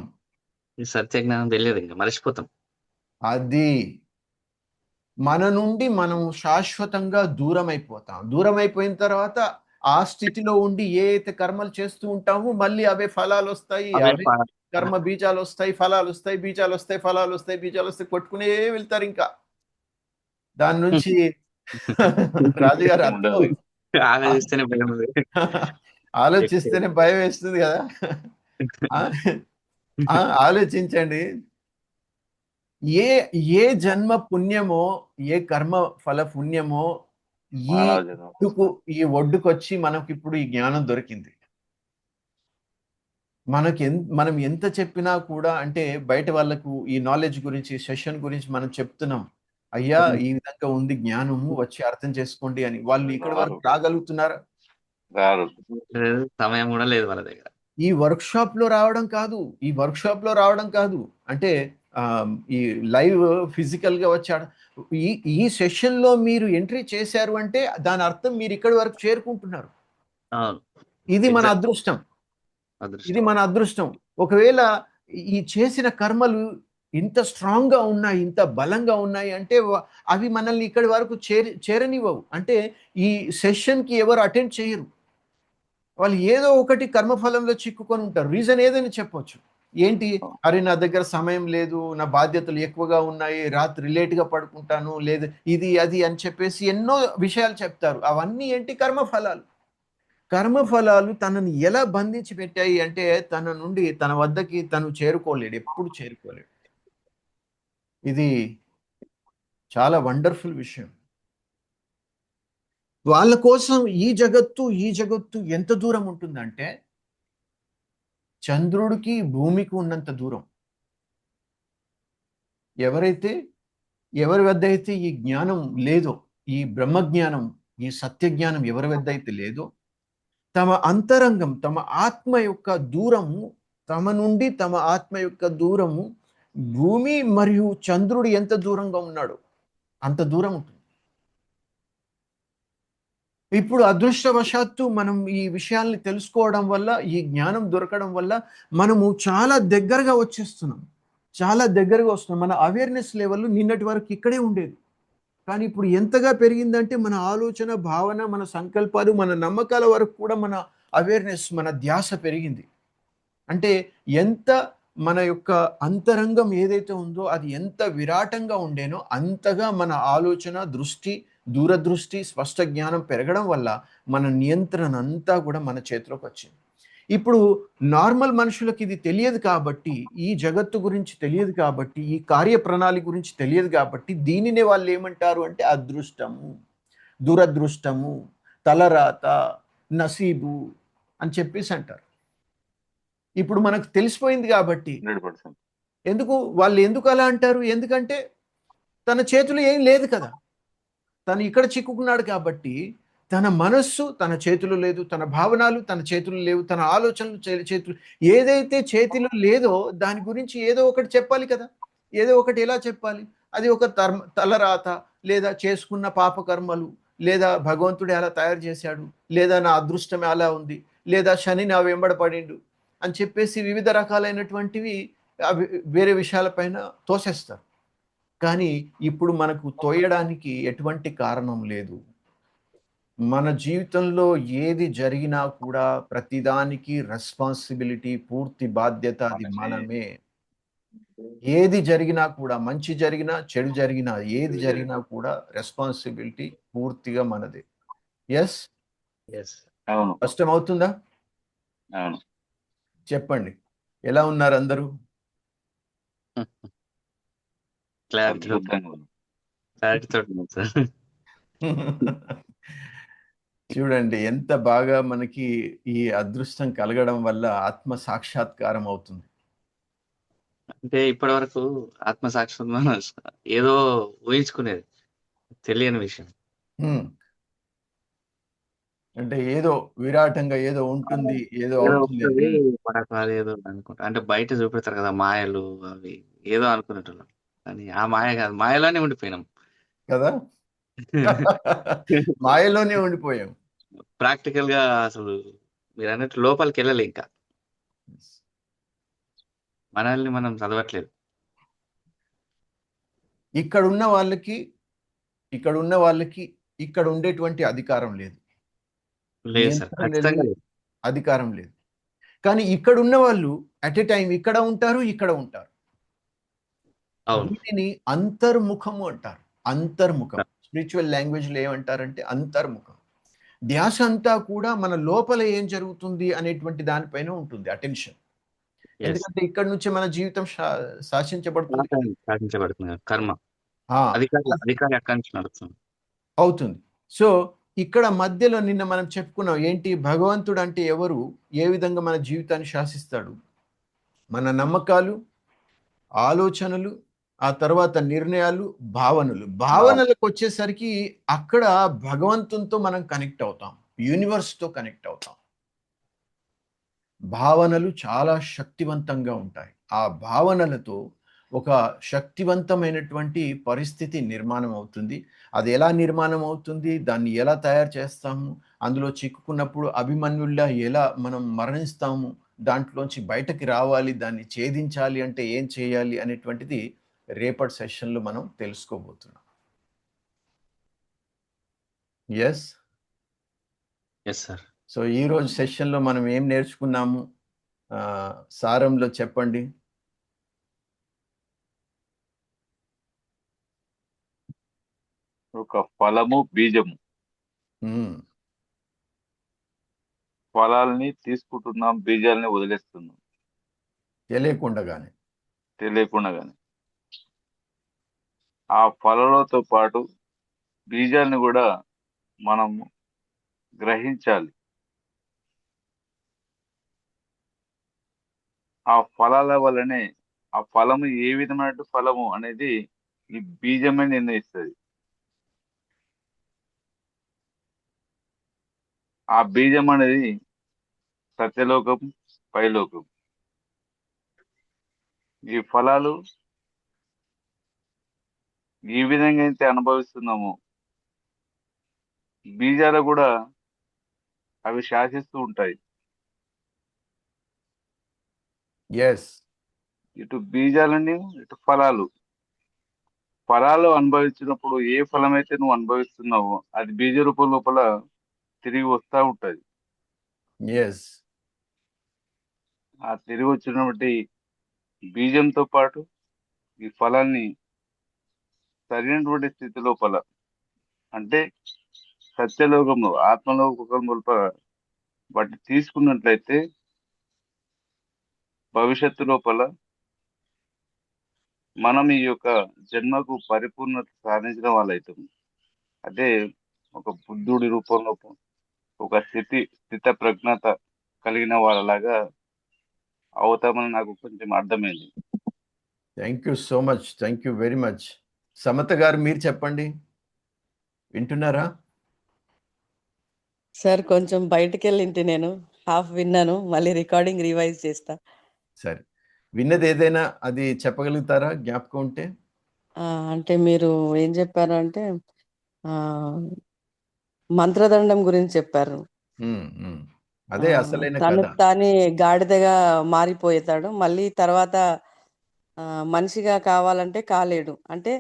ఈ సత్య జ్ఞానం తెలియదు, ఇంకా మర్చిపోతాం. అది మన నుండి మనం శాశ్వతంగా దూరం అయిపోతాం. దూరం అయిపోయిన తర్వాత ఆ స్థితిలో ఉండి ఏ అయితే కర్మలు చేస్తూ ఉంటామో మళ్ళీ అవే ఫలాలు వస్తాయి, అవే అవే ప- కర్మ బీజాలు వస్తాయి, ఫలాలు వస్తాయి, బీజాలు వస్తాయి, ఫలాలు వస్తాయి, బీజాలు వస్తాయి, కొట్టుకునే వెళ్తారు ఇంకా. దాని నుంచి రాజుగారు ఉండదు. అర్థం ఆలోచిస్తేనే భయం ఉంది. ఆలోచిస్తేనే భయం వేస్తుంది కదా. ఆ, ఆ, ఆలోచించండి. ఏ ఏ జన్మ పుణ్యమో, ఏ కర్మ ఫల పుణ్యమో ఈ మానవ జన్మ. ఈ ఒడ్డుకొచ్చి మనకి ఇప్పుడు ఈ జ్ఞానం దొరికింది. మనం ఎంత చెప్పినా కూడా అంటే బయట వాళ్ళకు ఈ నాలెడ్జ్ గురించి, సెషన్ గురించి మనం చెప్తున్నాం. అయ్యా ఈ విధంగా ఉంది జ్ఞానము, వచ్చి అర్థం చేసుకోండి అని. వాళ్ళు ఇక్కడి వరకు రాగలుగుతున్నారా? రారు. సమయం కూడా లేదు వాళ్ళ దగ్గర. ఈ వర్క్షాప్ లో రావడం కాదు, ఈ వర్క్షాప్ లో రావడం కాదు, అంటే ఈ లైవ్ ఫిజికల్ గా వచ్చాడు. ఈ ఈ సెషన్ లో మీరు ఎంట్రీ చేశారు అంటే దాని అర్థం మీరు ఇక్కడి వరకు చేరుకుంటున్నారు. అవును, ఇది మన Exact. అదృష్టం, ఇది అదృష్టం. మన అదృష్టం. ఒకవేళ ఈ చేసిన కర్మలు ఇంత స్ట్రాంగ్ గా ఉన్నాయి, ఇంత బలంగా ఉన్నాయి అంటే అవి మనల్ని ఇక్కడి వరకు చేరనివ్వవు. అంటే ఈ సెషన్ కి ఎవరు అటెండ్ చేయరు. వాళ్ళు ఏదో ఒకటి కర్మఫలంలో చిక్కుకొని ఉంటారు. రీజన్ ఏదైనా చెప్పొచ్చు. ఏంటి, అరే నా దగ్గర సమయం లేదు, నా బాధ్యతలు ఎక్కువగా ఉన్నాయి, రాత్రి లేట్గా పడుకుంటాను, లేదు ఇది అది అని చెప్పేసి ఎన్నో విషయాలు చెప్తారు. అవన్నీ ఏంటి, కర్మఫలాలు. కర్మఫలాలు తనని ఎలా బంధించి పెట్టాయి అంటే తన నుండి తన వద్దకి తను చేరుకోలేడు, ఎప్పుడు చేరుకోలేడు. ఇది చాలా వండర్ఫుల్ విషయం. వాళ్ళ కోసం ఈ జగత్తు ఎంత దూరం ఉంటుందంటే చంద్రుడికి భూమికి ఉన్నంత దూరం. ఎవరి వద్ద అయితే ఈ జ్ఞానం లేదో, ఈ బ్రహ్మజ్ఞానం, ఈ సత్య జ్ఞానం ఎవరి వద్ద అయితే లేదో, తమ అంతరంగం, తమ ఆత్మ యొక్క దూరము, తమ నుండి తమ ఆత్మ యొక్క దూరము భూమి మరియు చంద్రుడు ఎంత దూరంగా ఉన్నాడో అంత దూరం ఉంటుంది. ఇప్పుడు అదృష్టవశాత్తు మనం ఈ విషయాల్ని తెలుసుకోవడం వల్ల, ఈ జ్ఞానం దొరకడం వల్ల మనము చాలా దగ్గరగా వచ్చేస్తున్నాం, చాలా దగ్గరగా వస్తున్నాం. మన అవేర్నెస్ లెవెల్ నిన్నటి వరకు ఇక్కడే ఉండేది, కానీ ఇప్పుడు ఎంతగా పెరిగిందంటే మన ఆలోచన, భావన, మన సంకల్పాలు, మన నమ్మకాల వరకు కూడా మన అవేర్నెస్, మన ధ్యాస పెరిగింది. అంటే ఎంత మన యొక్క అంతరంగం ఏదైతే ఉందో అది ఎంత విరాటంగా ఉండేనో అంతగా మన ఆలోచన, దృష్టి, దూరదృష్టి, స్పష్ట జ్ఞానం పెరగడం వల్ల మన నియంత్రణ అంతా కూడా మన చేతిలోకి వచ్చింది. ఇప్పుడు నార్మల్ మనుషులకు ఇది తెలియదు కాబట్టి, ఈ జగత్తు గురించి తెలియదు కాబట్టి, ఈ కార్యప్రణాళి గురించి తెలియదు కాబట్టి దీనినే వాళ్ళు ఏమంటారు అంటే అదృష్టము, దురదృష్టము, తలరాత, నసీబు అని చెప్పేసి అంటారు. ఇప్పుడు మనకు తెలిసిపోయింది కాబట్టి 100%. వాళ్ళు ఎందుకు అలా అంటారు? ఎందుకంటే తన చేతిలో ఏం లేదు కదా, తను ఇక్కడ చిక్కుకున్నాడు కాబట్టి. తన మనస్సు తన చేతిలో లేదు, తన భావనలు తన చేతిలో లేవు, తన ఆలోచనలు చేతులు ఏదైతే చేతిలో లేదో దాని గురించి ఏదో ఒకటి చెప్పాలి కదా. ఏదో ఒకటి ఎలా చెప్పాలి? అది ఒక తలరాత, లేదా చేసుకున్న పాపకర్మలు, లేదా భగవంతుడు ఎలా తయారు చేశాడు, లేదా నా అదృష్టం ఎలా ఉంది, లేదా శని నా వెంబడ పడిండు అని చెప్పేసి వివిధ రకాలైనటువంటివి వేరే విషయాలపైన తోసేస్తారు. కానీ ఇప్పుడు మనకు తోయడానికి ఎటువంటి కారణం లేదు. మన జీవితంలో ఏది జరిగినా కూడా ప్రతిదానికి రెస్పాన్సిబిలిటీ, పూర్తి బాధ్యత అది మనమే. ఏది జరిగినా కూడా, మంచి జరిగినా చెడు జరిగినా, ఏది జరిగినా కూడా రెస్పాన్సిబిలిటీ పూర్తిగా మనదే. ఎస్, అవును. కష్టమవుతుందా? అవును. చెప్పండి, ఎలా ఉన్నారు అందరూ? అద్భుతంగా ఉంది. క్లారిటీతో ఉన్నాం సార్. చూడండి ఎంత బాగా మనకి ఈ అదృష్టం కలగడం వల్ల ఆత్మ సాక్షాత్కారం అవుతుంది. అంటే ఇప్పటి వరకు ఆత్మ సాక్షాత్కారం ఏదో ఊహించుకునేది, తెలియని విషయం. అంటే ఏదో విరాటంగా ఏదో ఉంటుంది, ఏదో ఏదో అవుతుంది అని. ఉంటుంది, మనకు అది ఏదో అనుకుంటా. అంటే బయట చూపెడతారు కదా మాయలు, అవి ఏదో అనుకునేటోళ్ళం, కానీ ఆ మాయ కాదు, మాయలోనే ఉండిపోయినాం కదా. మాయలోనే ఉండిపోయాం. ప్రాక్టికల్ గా అసలు మీరు అన్నట్టు లోపలికి వెళ్ళలే, ఇంకా మనల్ని మనం చదవట్లేదు. ఇక్కడ ఉన్న వాళ్ళకి ఇక్కడ ఉన్న వాళ్ళకి ఇక్కడ ఉండేటువంటి అధికారం లేదు, లేదు సార్, నియంత్రణ ఖచ్చితంగా లేదు, లేదు. అధికారం లేదు. కానీ ఇక్కడ ఉన్న వాళ్ళు అట్ ఎ టైం ఇక్కడ ఉంటారు, ఇక్కడ ఉంటారు. అవును. దీనిని అంతర్ముఖము అంటారు. అంతర్ముఖం స్పిరిచువల్ లాంగ్వేజ్లో ఏమంటారంటే అంతర్ముఖం. ధ్యాస అంతా కూడా మన లోపల ఏం జరుగుతుంది అనేటువంటి దానిపైన ఉంటుంది అటెన్షన్. ఎస్, ఎందుకంటే ఇక్కడ నుంచి మన జీవితం శాసించబడుతుంది, సాధించబడుతుంది కదా, కర్మ ఆ, అధికారి అక్కడి నుంచి నడుస్తుంది. అవుతుంది. సో ఇక్కడ మధ్యలో నిన్న మనం చెప్పుకున్నాం ఏంటి, భగవంతుడు అంటే ఎవరు, ఏ విధంగా మన జీవితాన్ని శాసిస్తాడు, మన నమ్మకాలు, ఆలోచనలు, ఆ తర్వాత నిర్ణయాలు, భావనలకు వచ్చేసరికి అక్కడ భగవంతునితో మనం కనెక్ట్ అవుతాం, యూనివర్స్తో కనెక్ట్ అవుతాం. భావనలు చాలా శక్తివంతంగా ఉంటాయి. ఆ భావనలతో ఒక శక్తివంతమైనటువంటి పరిస్థితి నిర్మాణం అవుతుంది. అది ఎలా నిర్మాణం అవుతుంది, దాన్ని ఎలా తయారు చేస్తాము, అందులో చిక్కుకున్నప్పుడు అభిమన్యుల్లా ఎలా మనం మరణిస్తాము, దాంట్లోంచి బయటకి రావాలి, దాన్ని ఛేదించాలి అంటే ఏం చేయాలి అనేటువంటిది రేపటి సెషన్లో మనం తెలుసుకోబోతున్నాం. Yes yes sir. సో ఈరోజు సెషన్లో మనం ఏం నేర్చుకున్నాము, సారంలో చెప్పండి. ఒక ఫలము, బీజము. మ్మ్. ఫలాల్ని తీసుకుంటున్నాం, బీజాలని వదిలేస్తున్నాం తెలియకుండగానే. తెలియకుండానే. ఆ ఫలాలతో పాటు బీజాలని కూడా మనము గ్రహించాలి. ఆ ఫలాల వల్లనే ఆ ఫలము ఏ విధమైన ఫలము అనేది ఈ బీజమే నిర్ణయిస్తుంది. ఆ బీజం అనేది సత్యలోకం, పైలోకం. ఈ ఫలాలు ఈ విధంగా అయితే అనుభవిస్తున్నామో బీజాలు కూడా అవి శాసిస్తూ ఉంటాయి. ఎస్, ఇటు బీజాలని, ఇటు ఫలాలు. ఫలాలు అనుభవించినప్పుడు ఏ ఫలం అయితే నువ్వు అనుభవిస్తున్నావో అది బీజ రూపం లోపల తిరిగి వస్తూ ఉంటది. ఎస్, ఆ తిరిగి వచ్చినటువంటి బీజంతో పాటు ఈ ఫలాన్ని సరైనటువంటి స్థితి లోపల, అంటే సత్యలోకంలో, ఆత్మలోకం లోపల వాటిని తీసుకున్నట్లయితే భవిష్యత్తు లోపల మనం ఈ యొక్క జన్మకు పరిపూర్ణత సాధించిన వాళ్ళైతాం. అదే ఒక బుద్ధుడి రూపంలో ఒక స్థిత ప్రజ్ఞత కలిగిన వాళ్ళలాగా అవుతామని నాకు కొంచెం అర్థమైంది. Thank you so much, thank you very much. Samatha గారు మీరు చెప్పండి, వింటున్నారా? సార్ కొంచెం బయటికి వెళ్ళింటి, నేను హాఫ్ విన్నాను, మళ్ళీ రికార్డింగ్ రివైజ్ చేస్తా. సరే, విన్నది ఏదైనా అది చెప్పగలుగుతారా జ్ఞాపకం ఉంటే? అంటే మీరు ఏం చెప్పారు అంటే మంత్రదండం గురించి చెప్పారు. మ్మ్, మ్మ్. అదే అసలైన తను కథ. తానే గాడిదగా మారిపోతాడు, మళ్ళీ తర్వాత మనిషిగా కావాలంటే కాలేడు. అంటే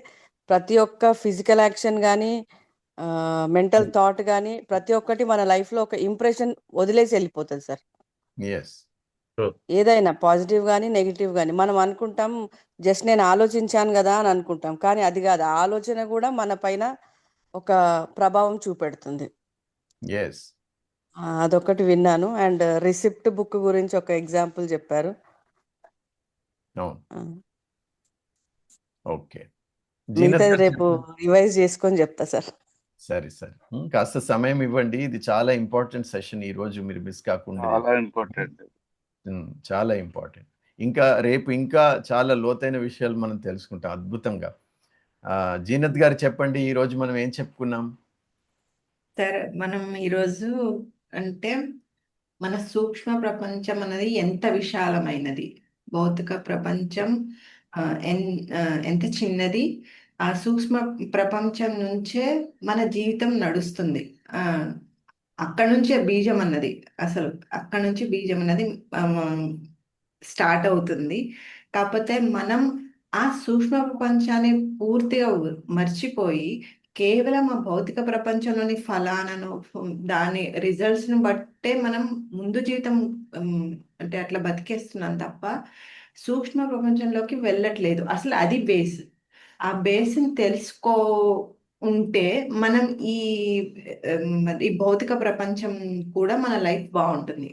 ప్రతి ఒక్క ఫిజికల్ యాక్షన్ కానీ మెంటల్ థాట్ కానీ ప్రతి ఒక్కటి మన లైఫ్లో ఒక ఇంప్రెషన్ వదిలేసి వెళ్ళిపోతుంది సార్. ఎస్, ఏదైనా పాజిటివ్ కానీ నెగిటివ్ కానీ మనం అనుకుంటాం జస్ట్ నేను ఆలోచించాను కదా అని అనుకుంటాం, కానీ అది కాదు, ఆ ఆలోచన కూడా మన పైన ఒక ప్రభావం చూపెడుతుంది. ఎస్, అదొకటి విన్నాను. అండ్ రిసిప్ట్ బుక్ గురించి ఒక ఎగ్జాంపుల్ చెప్పారు. అవును, ఆ, ఓకే. మిగతాది రేపు రివైజ్ చేసుకొని చెప్తా సార్. సరే సరే, కాస్త సమయం ఇవ్వండి, ఇది చాలా ఇంపార్టెంట్ సెషన్, ఈ రోజు మీరు మిస్ కాకుండా. చాలా ఇంపార్టెంట్. చాలా ఇంపార్టెంట్. ఇంకా రేపు ఇంకా చాలా లోతైన విషయాలు మనం తెలుసుకుంటాం అద్భుతంగా. జీనత్ గారు చెప్పండి, ఈ రోజు మనం ఏం చెప్పుకున్నాం? సరే, మనం ఈరోజు అంటే మన సూక్ష్మ ప్రపంచం అనేది ఎంత విశాలమైనది, భౌతిక ప్రపంచం ఎంత చిన్నది, ఆ సూక్ష్మ ప్రపంచం నుంచే మన జీవితం నడుస్తుంది. అక్కడ నుంచే బీజం అన్నది, అసలు అక్కడ నుంచి బీజం అన్నది స్టార్ట్ అవుతుంది. కాకపోతే మనం ఆ సూక్ష్మ ప్రపంచాన్ని పూర్తిగా మర్చిపోయి కేవలం ఆ భౌతిక ప్రపంచంలోని ఫలాలను దాని రిజల్ట్స్ ను బట్టే మనం ముందు జీవితం అంటే అట్లా బతికేస్తున్నాం తప్ప సూక్ష్మ ప్రపంచంలోకి వెళ్ళట్లేదు. అసలు అది బేస్. ఆ బేస్ని తెలుసుకో ఉంటే మనం ఈ భౌతిక ప్రపంచం కూడా మన లైఫ్ బాగుంటుంది.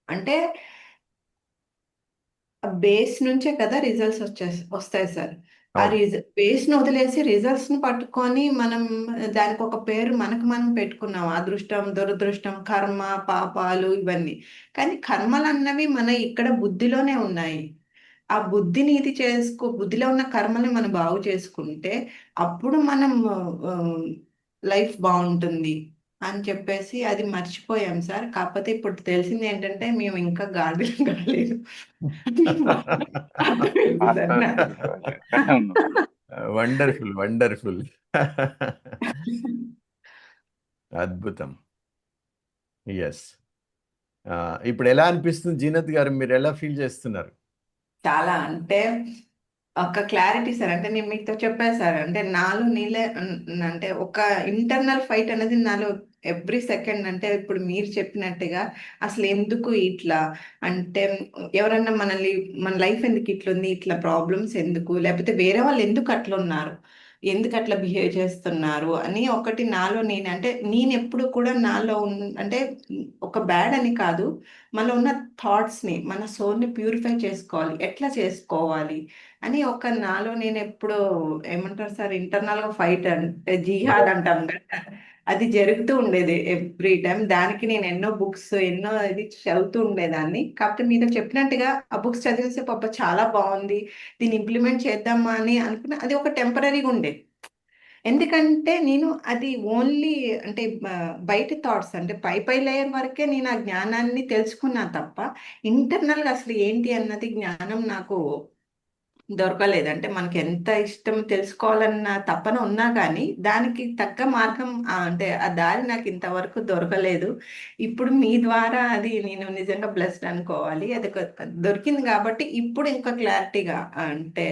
అంటే బేస్ నుంచే కదా రిజల్ట్స్ వస్తాయి సార్. ఆ అవును. బేస్ ను వదిలేసి రిజల్ట్స్ ను పట్టుకొని మనం దానికి ఒక పేరు మనకు మనం పెట్టుకున్నాం. అదృష్టం, దురదృష్టం, కర్మ, పాపాలు ఇవన్నీ. కానీ కర్మలు అన్నవి మన ఇక్కడ బుద్ధిలోనే ఉన్నాయి. ఆ బుద్ధిని బుద్ధిలో ఉన్న కర్మని మనం బాగు చేసుకుంటే అప్పుడు మనం లైఫ్ బాగుంటుంది అని చెప్పేసి అది మర్చిపోయాం సార్. కాకపోతే ఇప్పుడు తెలిసింది ఏంటంటే మేము ఇంకా గాడిదలు కాలేదు. అర్థమైంది సార్ నాకు. Wonderful, wonderful. అద్భుతం. ఎస్. ఇప్పుడు ఎలా అనిపిస్తుంది జీనత్ గారు? మీరు ఎలా ఫీల్ చేస్తున్నారు? చాలా అంటే ఒక క్లారిటీ సార్. అంటే నేను మీతో చెప్పాను సార్. అంటే నాలో నీళ్ళే అంటే ఒక ఇంటర్నల్ ఫైట్ అనేది నాలో ఎవ్రీ సెకండ్. అంటే ఇప్పుడు మీరు చెప్పినట్టుగా అసలు ఎందుకు ఇట్లా అంటే ఎవరన్నా మన లైఫ్ ఎందుకు ఇట్లా ఉంది, ఇట్లా ప్రాబ్లమ్స్ ఎందుకు, లేకపోతే వేరే వాళ్ళు ఎందుకు అట్లా ఉన్నారు, ఎందుకు అట్లా బిహేవ్ చేస్తున్నారు అని ఒకటి నాలో అంటే నేను ఎప్పుడు కూడా నాలో అంటే ఒక బ్యాడ్ అని కాదు, మనలో ఉన్న థాట్స్ని మన సోల్ని ప్యూరిఫై చేసుకోవాలి, ఎట్లా చేసుకోవాలి అని ఒక నాలో నేను ఎప్పుడు ఏమంటారు సార్, ఇంటర్నల్గా ఫైట్ అంటే జిహాద్ అంటాం కదా, అది జరుగుతూ ఉండేది ఎవ్రీ టైం. దానికి నేను ఎన్నో బుక్స్ ఎన్నో ఇది చదువుతూ ఉండేదాన్ని. కాకపోతే మీతో చెప్పినట్టుగా ఆ బుక్స్ చదివేసేపు అబ్బా చాలా బాగుంది, దీన్ని ఇంప్లిమెంట్ చేద్దామా అని అనుకున్నా. అది ఒక టెంపరీగా ఉండే. ఎందుకంటే నేను అది ఓన్లీ అంటే బయట థాట్స్ అంటే పై లేయర్ వరకే నేను ఆ జ్ఞానాన్ని తెలుసుకున్నా తప్ప ఇంటర్నల్గా అసలు ఏంటి అన్నది జ్ఞానం నాకు దొరకలేదు. అంటే మనకి ఎంత ఇష్టం తెలుసుకోవాలన్న తపన ఉన్నా కానీ దానికి తగ్గ మార్గం అంటే ఆ దారి నాకు ఇంతవరకు దొరకలేదు. ఇప్పుడు మీ ద్వారా అది నేను నిజంగా బ్లెస్డ్ అనుకోవాలి. అది దొరికింది కాబట్టి ఇప్పుడు ఇంకా క్లారిటీగా అంటే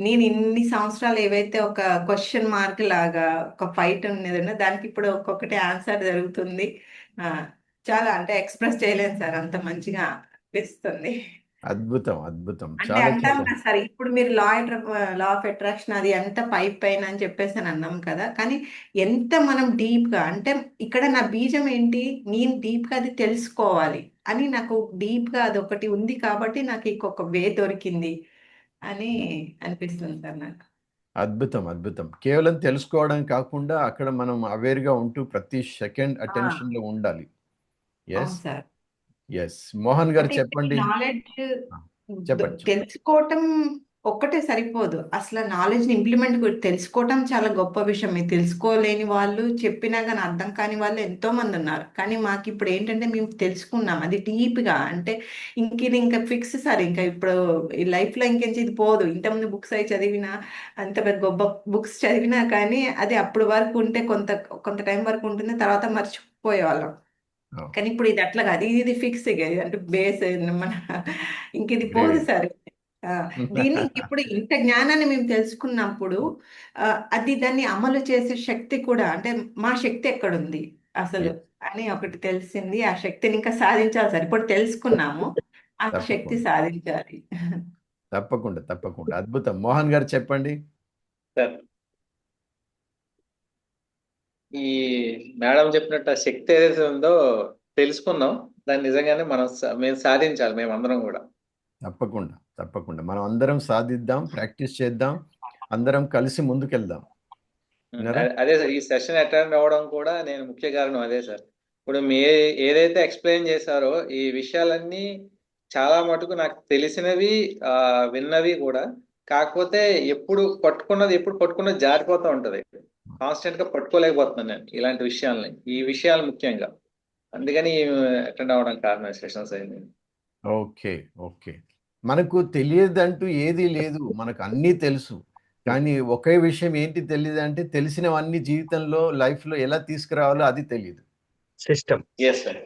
నేను ఇన్ని సంవత్సరాలు ఏవైతే ఒక క్వశ్చన్ మార్క్ లాగా ఒక ఫైట్ ఉండేది దానికి ఇప్పుడు ఒక్కొక్కటి ఆన్సర్ జరుగుతుంది. ఆ, చాలా అంటే ఎక్స్ప్రెస్ చేయలేను సార్, అంత మంచిగా అనిపిస్తుంది. అద్భుతం, అద్భుతం. అంటే చాలా అంటాం చాలా కదా సార్, ఇప్పుడు మీరు లా ఆఫ్ అట్రాక్షన్ అది ఎంత పైన అని చెప్పేసి అని అన్నాం కదా, కానీ ఎంత మనం డీప్ గా అంటే ఇక్కడ నా బీజం ఏంటి, నేను డీప్ గా అది తెలుసుకోవాలి అని నాకు డీప్ గా అది ఒకటి ఉంది కాబట్టి నాకు ఇంకొక వే దొరికింది అని అనిపిస్తుంది సార్ నాకు. అద్భుతం, అద్భుతం. కేవలం తెలుసుకోవడం కాకుండా అక్కడ మనం అవేర్గా ఉంటూ ప్రతి సెకండ్ ఆ, అటెన్షన్లో ఉండాలి. ఎస్, అవును సార్. ఎస్. మోహన్ గారు అంటే చెప్పండి. నాలెడ్జ్ చెప్పండి. తెలుసుకోవటం ఒక్కటే సరిపోదు, అసలు నాలెడ్జ్ ని ఇంప్లిమెంట్ తెలుసుకోవటం చాలా గొప్ప విషయం. మీరు తెలుసుకోలేని వాళ్ళు, చెప్పినా కానీ అర్థం కాని వాళ్ళు ఎంతో మంది ఉన్నారు. కానీ మాకు ఇప్పుడు ఏంటంటే మేము తెలుసుకున్నాం అది డీప్ గా. అంటే ఇది ఇంకా ఫిక్స్ సార్, ఇంకా ఇప్పుడు ఈ లైఫ్ లో ఇంకెంచి ఇది పోదు. ఇంతకుముందు బుక్స్ అయి చదివినా, అంత పెద్ద గొప్ప బుక్స్ చదివినా కానీ అది అప్పుడు వరకు ఉంటే కొంత టైం వరకు ఉంటుంది, తర్వాత మర్చిపోయేవాళ్ళం. కానీ ఇప్పుడు ఇది అట్లా కాదు, ఇది ఫిక్స్ అంటే బేస్ మన ఇంక ఇది పోదు గ్రేట్. సార్. దీన్ని ఇప్పుడు ఇంత జ్ఞానాన్ని మేము తెలుసుకున్నప్పుడు అది దాన్ని అమలు చేసే శక్తి కూడా అంటే మా శక్తి ఎక్కడుంది అసలు అని ఒకటి తెలిసింది. ఆ శక్తిని ఇంకా సాధించాలి సార్. ఇప్పుడు తెలుసుకున్నాము, ఆ శక్తి తప్పకుండా, సాధించాలి. తప్పకుండా, తప్పకుండా. అద్భుతం. మోహన్ గారు చెప్పండి. సార్, ఈ మేడం చెప్పినట్టు ఆ శక్తి ఏదైతే ఉందో తెలుసుకున్నాం, దాన్ని నిజంగానే మేము సాధించాలి, మేమందరం కూడా. తప్పకుండా, తప్పకుండా. మనం అందరం సాధిద్దాం, ప్రాక్టీస్ చేద్దాం, అందరం కలిసి ముందుకెళ్దాం. విన్నారా? అదే సార్, ఈ సెషన్ అటెండ్ అవ్వడం కూడా నేను ముఖ్య కారణం అదే సార్. ఇప్పుడు ఏదైతే ఎక్స్ప్లెయిన్ చేశారో ఈ విషయాలన్నీ చాలా మటుకు నాకు తెలిసినవి, విన్నవి కూడా. కాకపోతే ఎప్పుడు పట్టుకున్నది జారిపోతూ ఉంటది. కాన్స్టెంట్ గా పట్టుకోలేకపోతున్నాను నేను ఇలాంటి విషయాల్ని, ఈ విషయాలు ముఖ్యంగా. అందుకని అటెండ్ అవ్వడం కారణం సెషన్స్ అయింది. Okay, okay. మనకు తెలియదంటూ ఏదీ లేదు, మనకు అన్నీ తెలుసు. కానీ ఒకే విషయం ఏంటి తెలియదు అంటే తెలిసినవన్నీ జీవితంలో లైఫ్లో ఎలా తీసుకురావాలో అది తెలియదు. సిస్టమ్. Yes sir.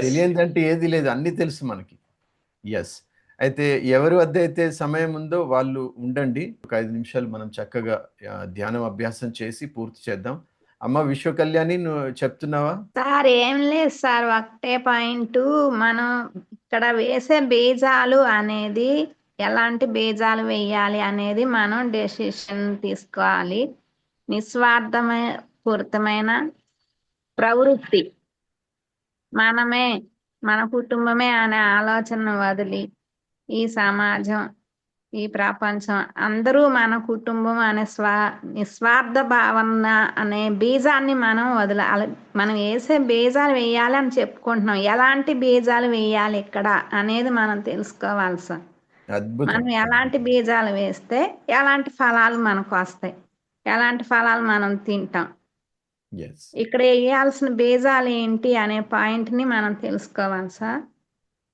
తెలియదంటే ఏది లేదు, అన్నీ తెలుసు మనకి. ఎస్. అయితే ఎవరి వద్ద అయితే సమయం ఉందో వాళ్ళు ఉండండి. ఒక 5 నిమిషాలు మనం చక్కగా ధ్యానం అభ్యాసం చేసి పూర్తి చేద్దాం. అమ్మ విశ్వ కళ్యాణి నువ్వు చెప్తున్నావా? సార్ ఏం లేదు సార్, ఒకటే పాయింట్. మనం ఇక్కడ వేసే బీజాలు అనేది ఎలాంటి బీజాలు వేయాలి అనేది మనం డెసిషన్ తీసుకోవాలి. పూరితమైన ప్రవృత్తి మనమే, మన కుటుంబమే అనే ఆలోచనను వదిలి ఈ సమాజం, ఈ ప్రపంచం అందరూ మన కుటుంబం అనే నిస్వార్థ భావన అనే బీజాన్ని మనం వదలాలి. మనం వేసే బీజాలు వేయాలి అని చెప్పుకుంటున్నాం, ఎలాంటి బీజాలు వేయాలి ఇక్కడ అనేది మనం తెలుసుకోవాలి సార్. అద్భుతం. మనం ఎలాంటి బీజాలు వేస్తే ఎలాంటి ఫలాలు మనకు వస్తాయి, ఎలాంటి ఫలాలు మనం తింటాం, Yes. ఇక్కడ వేయాల్సిన బీజాలు ఏంటి అనే పాయింట్ ని మనం తెలుసుకోవాలి సార్.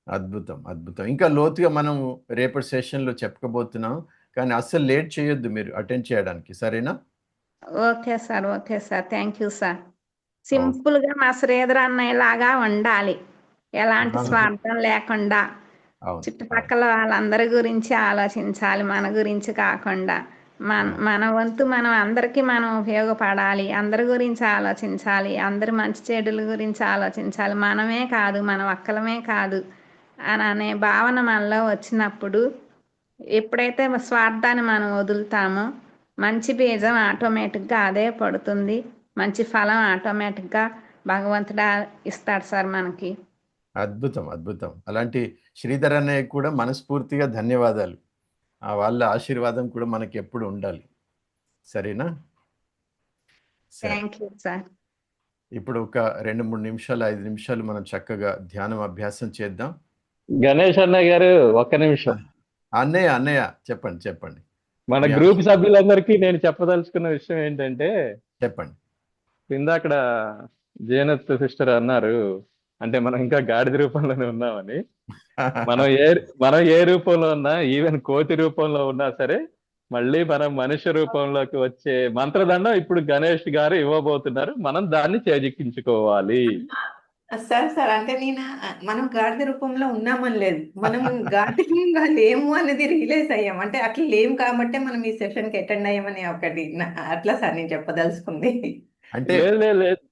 అద్భుతం, అద్భుతం. ఇంకా లోతుగా మనం రేపటి సెషన్లో చెప్పకపోతున్నాం, కానీ అస్సలు లేట్ చేయొద్దు మీరు అటెండ్ చేయడానికి, సరేనా? Okay sir, okay sir, thank you sir. Simple గా మా శ్రీధర్ అన్నయ్య లాగా ఉండాలి, ఎలాంటి స్వార్థం లేకుండా. అవును. చుట్టుపక్కల వాళ్ళందరి గురించి ఆలోచించాలి, మన గురించి కాకుండా. మన వంతు మనం అందరికీ మనం ఉపయోగపడాలి, అందరి గురించి ఆలోచించాలి, అందరి మంచి చెడుల గురించి ఆలోచించాలి. మనమే కాదు, మన ఒక్కలమే కాదు అని అనే భావన మనలో వచ్చినప్పుడు, ఎప్పుడైతే స్వార్థాన్ని మనం వదులుతామో మంచి బీజం ఆటోమేటిక్గా అదే పడుతుంది, మంచి ఫలం ఆటోమేటిక్గా భగవంతుడా ఇస్తాడు సార్ మనకి. అద్భుతం, అద్భుతం. అలాంటి శ్రీధర్ అన్నయ్య కూడా మనస్ఫూర్తిగా ధన్యవాదాలు. వాళ్ళ ఆశీర్వాదం కూడా మనకి ఎప్పుడు ఉండాలి, సరేనా? సరే, థ్యాంక్ యూ సార్. ఇప్పుడు ఒక 2-3 నిమిషాలు 5 నిమిషాలు మనం చక్కగా ధ్యానం అభ్యాసం చేద్దాం. గణేష్ అన్నయ్య గారు ఒక్క నిమిషం. అన్నయ్య చెప్పండి, చెప్పండి. మన గ్రూప్ సభ్యులందరికీ నేను చెప్పదలుచుకున్న విషయం ఏంటంటే, చెప్పండి. ఇందాకడ జయనత్ సిస్టర్ అన్నారు, అంటే మనం ఇంకా గాడిద రూపంలోనే ఉన్నామని. మనం ఏ రూపంలో ఉన్నా, ఈవెన్ కోతి రూపంలో ఉన్నా సరే, మళ్ళీ మనం మనుష్య రూపంలోకి వచ్చే మంత్రదండం ఇప్పుడు గణేష్ గారు ఇవ్వబోతున్నారు. మనం దాన్ని చేజిక్కించుకోవాలి. సార్ అంటే మనం గాడిద రూపంలో ఉన్నామని లేదు, మనం గాడిదగా లేము అనేది రియలైజ్ అయ్యాం. అంటే అట్లా లేము కాబట్టే మనం ఈ సెషన్ కి అటెండ్ అయ్యామని ఒకటి అట్లా సార్ నేను చెప్పదలుచుకుంది. అంటే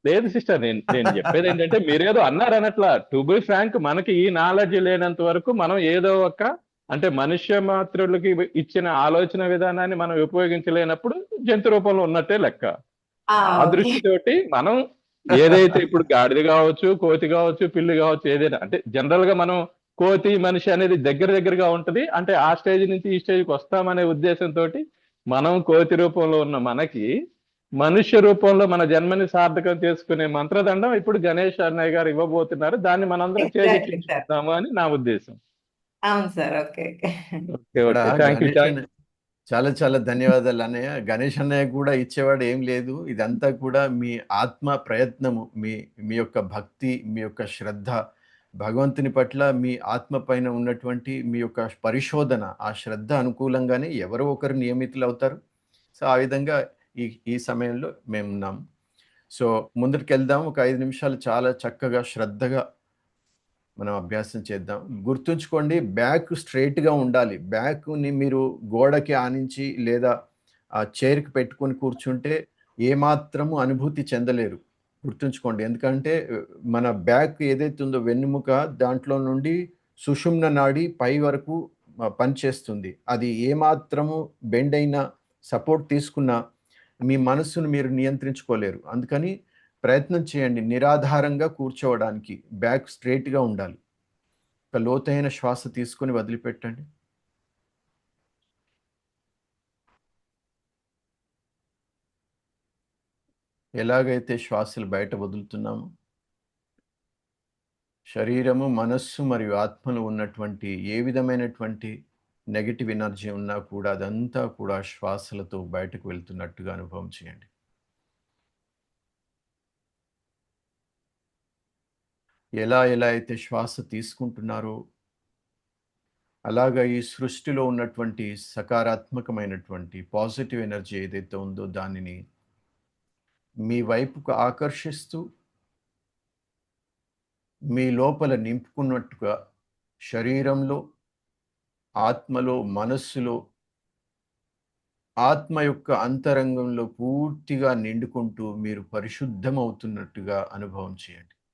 లేదు సిస్టర్, నేను చెప్పేది ఏంటంటే, మీరేదో అన్నారు అనట్లా. టు బి ఫ్రాంక్, మనకి ఈ నాలెడ్జ్ లేనంత వరకు మనం ఏదో ఒక, అంటే మనుష్య మాత్రులకి ఇచ్చిన ఆలోచన విధానాన్ని మనం ఉపయోగించలేనప్పుడు జంతు రూపంలో ఉన్నట్టే లెక్క. ఆ దృష్టితోటి మనం ఏదైతే ఇప్పుడు గాడిద కావచ్చు, కోతి కావచ్చు, పిల్లి కావచ్చు, ఏదైనా, అంటే జనరల్ గా మనం కోతి మనిషి అనేది దగ్గరగా ఉంటది. అంటే ఆ స్టేజ్ నుంచి ఈ స్టేజ్కి వస్తామనే ఉద్దేశంతో మనం కోతి రూపంలో ఉన్న మనకి మనుష్య రూపంలో మన జన్మని సార్థకం చేసుకునే మంత్రదండం ఇప్పుడు గణేష్ అన్నయ్య గారు ఇవ్వబోతున్నారు. దాన్ని మనందరం చేజిక్కించుకుందాము అని నా ఉద్దేశం. అవును సార్. ఓకే. Thank you. చాలా చాలా ధన్యవాదాలు అన్నయ్య. గణేష్ అన్నయ్య కూడా ఇచ్చేవాడు ఏం లేదు, ఇదంతా కూడా మీ ఆత్మ ప్రయత్నము, మీ యొక్క భక్తి, మీ యొక్క శ్రద్ధ, భగవంతుని పట్ల మీ ఆత్మ పైన ఉన్నటువంటి మీ యొక్క పరిశోధన, ఆ శ్రద్ధ అనుకూలంగానే ఎవరో ఒకరు నియమితులు అవుతారు. సో ఆ విధంగా ఈ సమయంలో మేము ఉన్నాము. సో ముందుకు వెళ్దాం. ఒక 5 నిమిషాలు చాలా చక్కగా శ్రద్ధగా మనం అభ్యాసం చేద్దాం. గుర్తుంచుకోండి, బ్యాక్ స్ట్రైట్గా ఉండాలి. బ్యాక్ని మీరు గోడకి ఆనించి లేదా ఆ చైర్కి పెట్టుకొని కూర్చుంటే ఏమాత్రము అనుభూతి చెందలేరు. గుర్తుంచుకోండి, ఎందుకంటే మన బ్యాక్ ఏదైతే ఉందో వెన్నుముక, దాంట్లో నుండి సుషుమ్న నాడి పై వరకు పనిచేస్తుంది. అది ఏమాత్రము బెండ్ అయినా, సపోర్ట్ తీసుకున్నా మీ మనస్సును మీరు నియంత్రించుకోలేరు. అందుకని ప్రయత్నం చేయండి నిరాధారంగా కూర్చోవడానికి. బ్యాక్ స్ట్రైట్గా ఉండాలి. ఒక లోతైన శ్వాస తీసుకొని వదిలిపెట్టండి. ఎలాగైతే శ్వాసలు బయట వదులుతున్నామో, శరీరము, మనస్సు మరియు ఆత్మలో ఉన్నటువంటి ఏ విధమైనటువంటి నెగటివ్ ఎనర్జీ ఉన్నా కూడా అదంతా కూడా శ్వాసలతో బయటకు వెళ్తున్నట్టుగా అనుభవం చేయండి. ఎలా అయితే శ్వాస తీసుకుంటున్నారో అలాగా ఈ సృష్టిలో ఉన్నటువంటి సకారాత్మకమైనటువంటి పాజిటివ్ ఎనర్జీ ఏదైతే ఉందో దానిని మీ వైపుకు ఆకర్షిస్తూ మీ లోపల నింపుకున్నట్టుగా శరీరంలో ఆత్మలో, మనస్సులో, ఆత్మ యొక్క అంతరంగంలో పూర్తిగా నిండుకుంటూ మీరు పరిశుద్ధమవుతున్నట్టుగా అనుభవం చేయండి.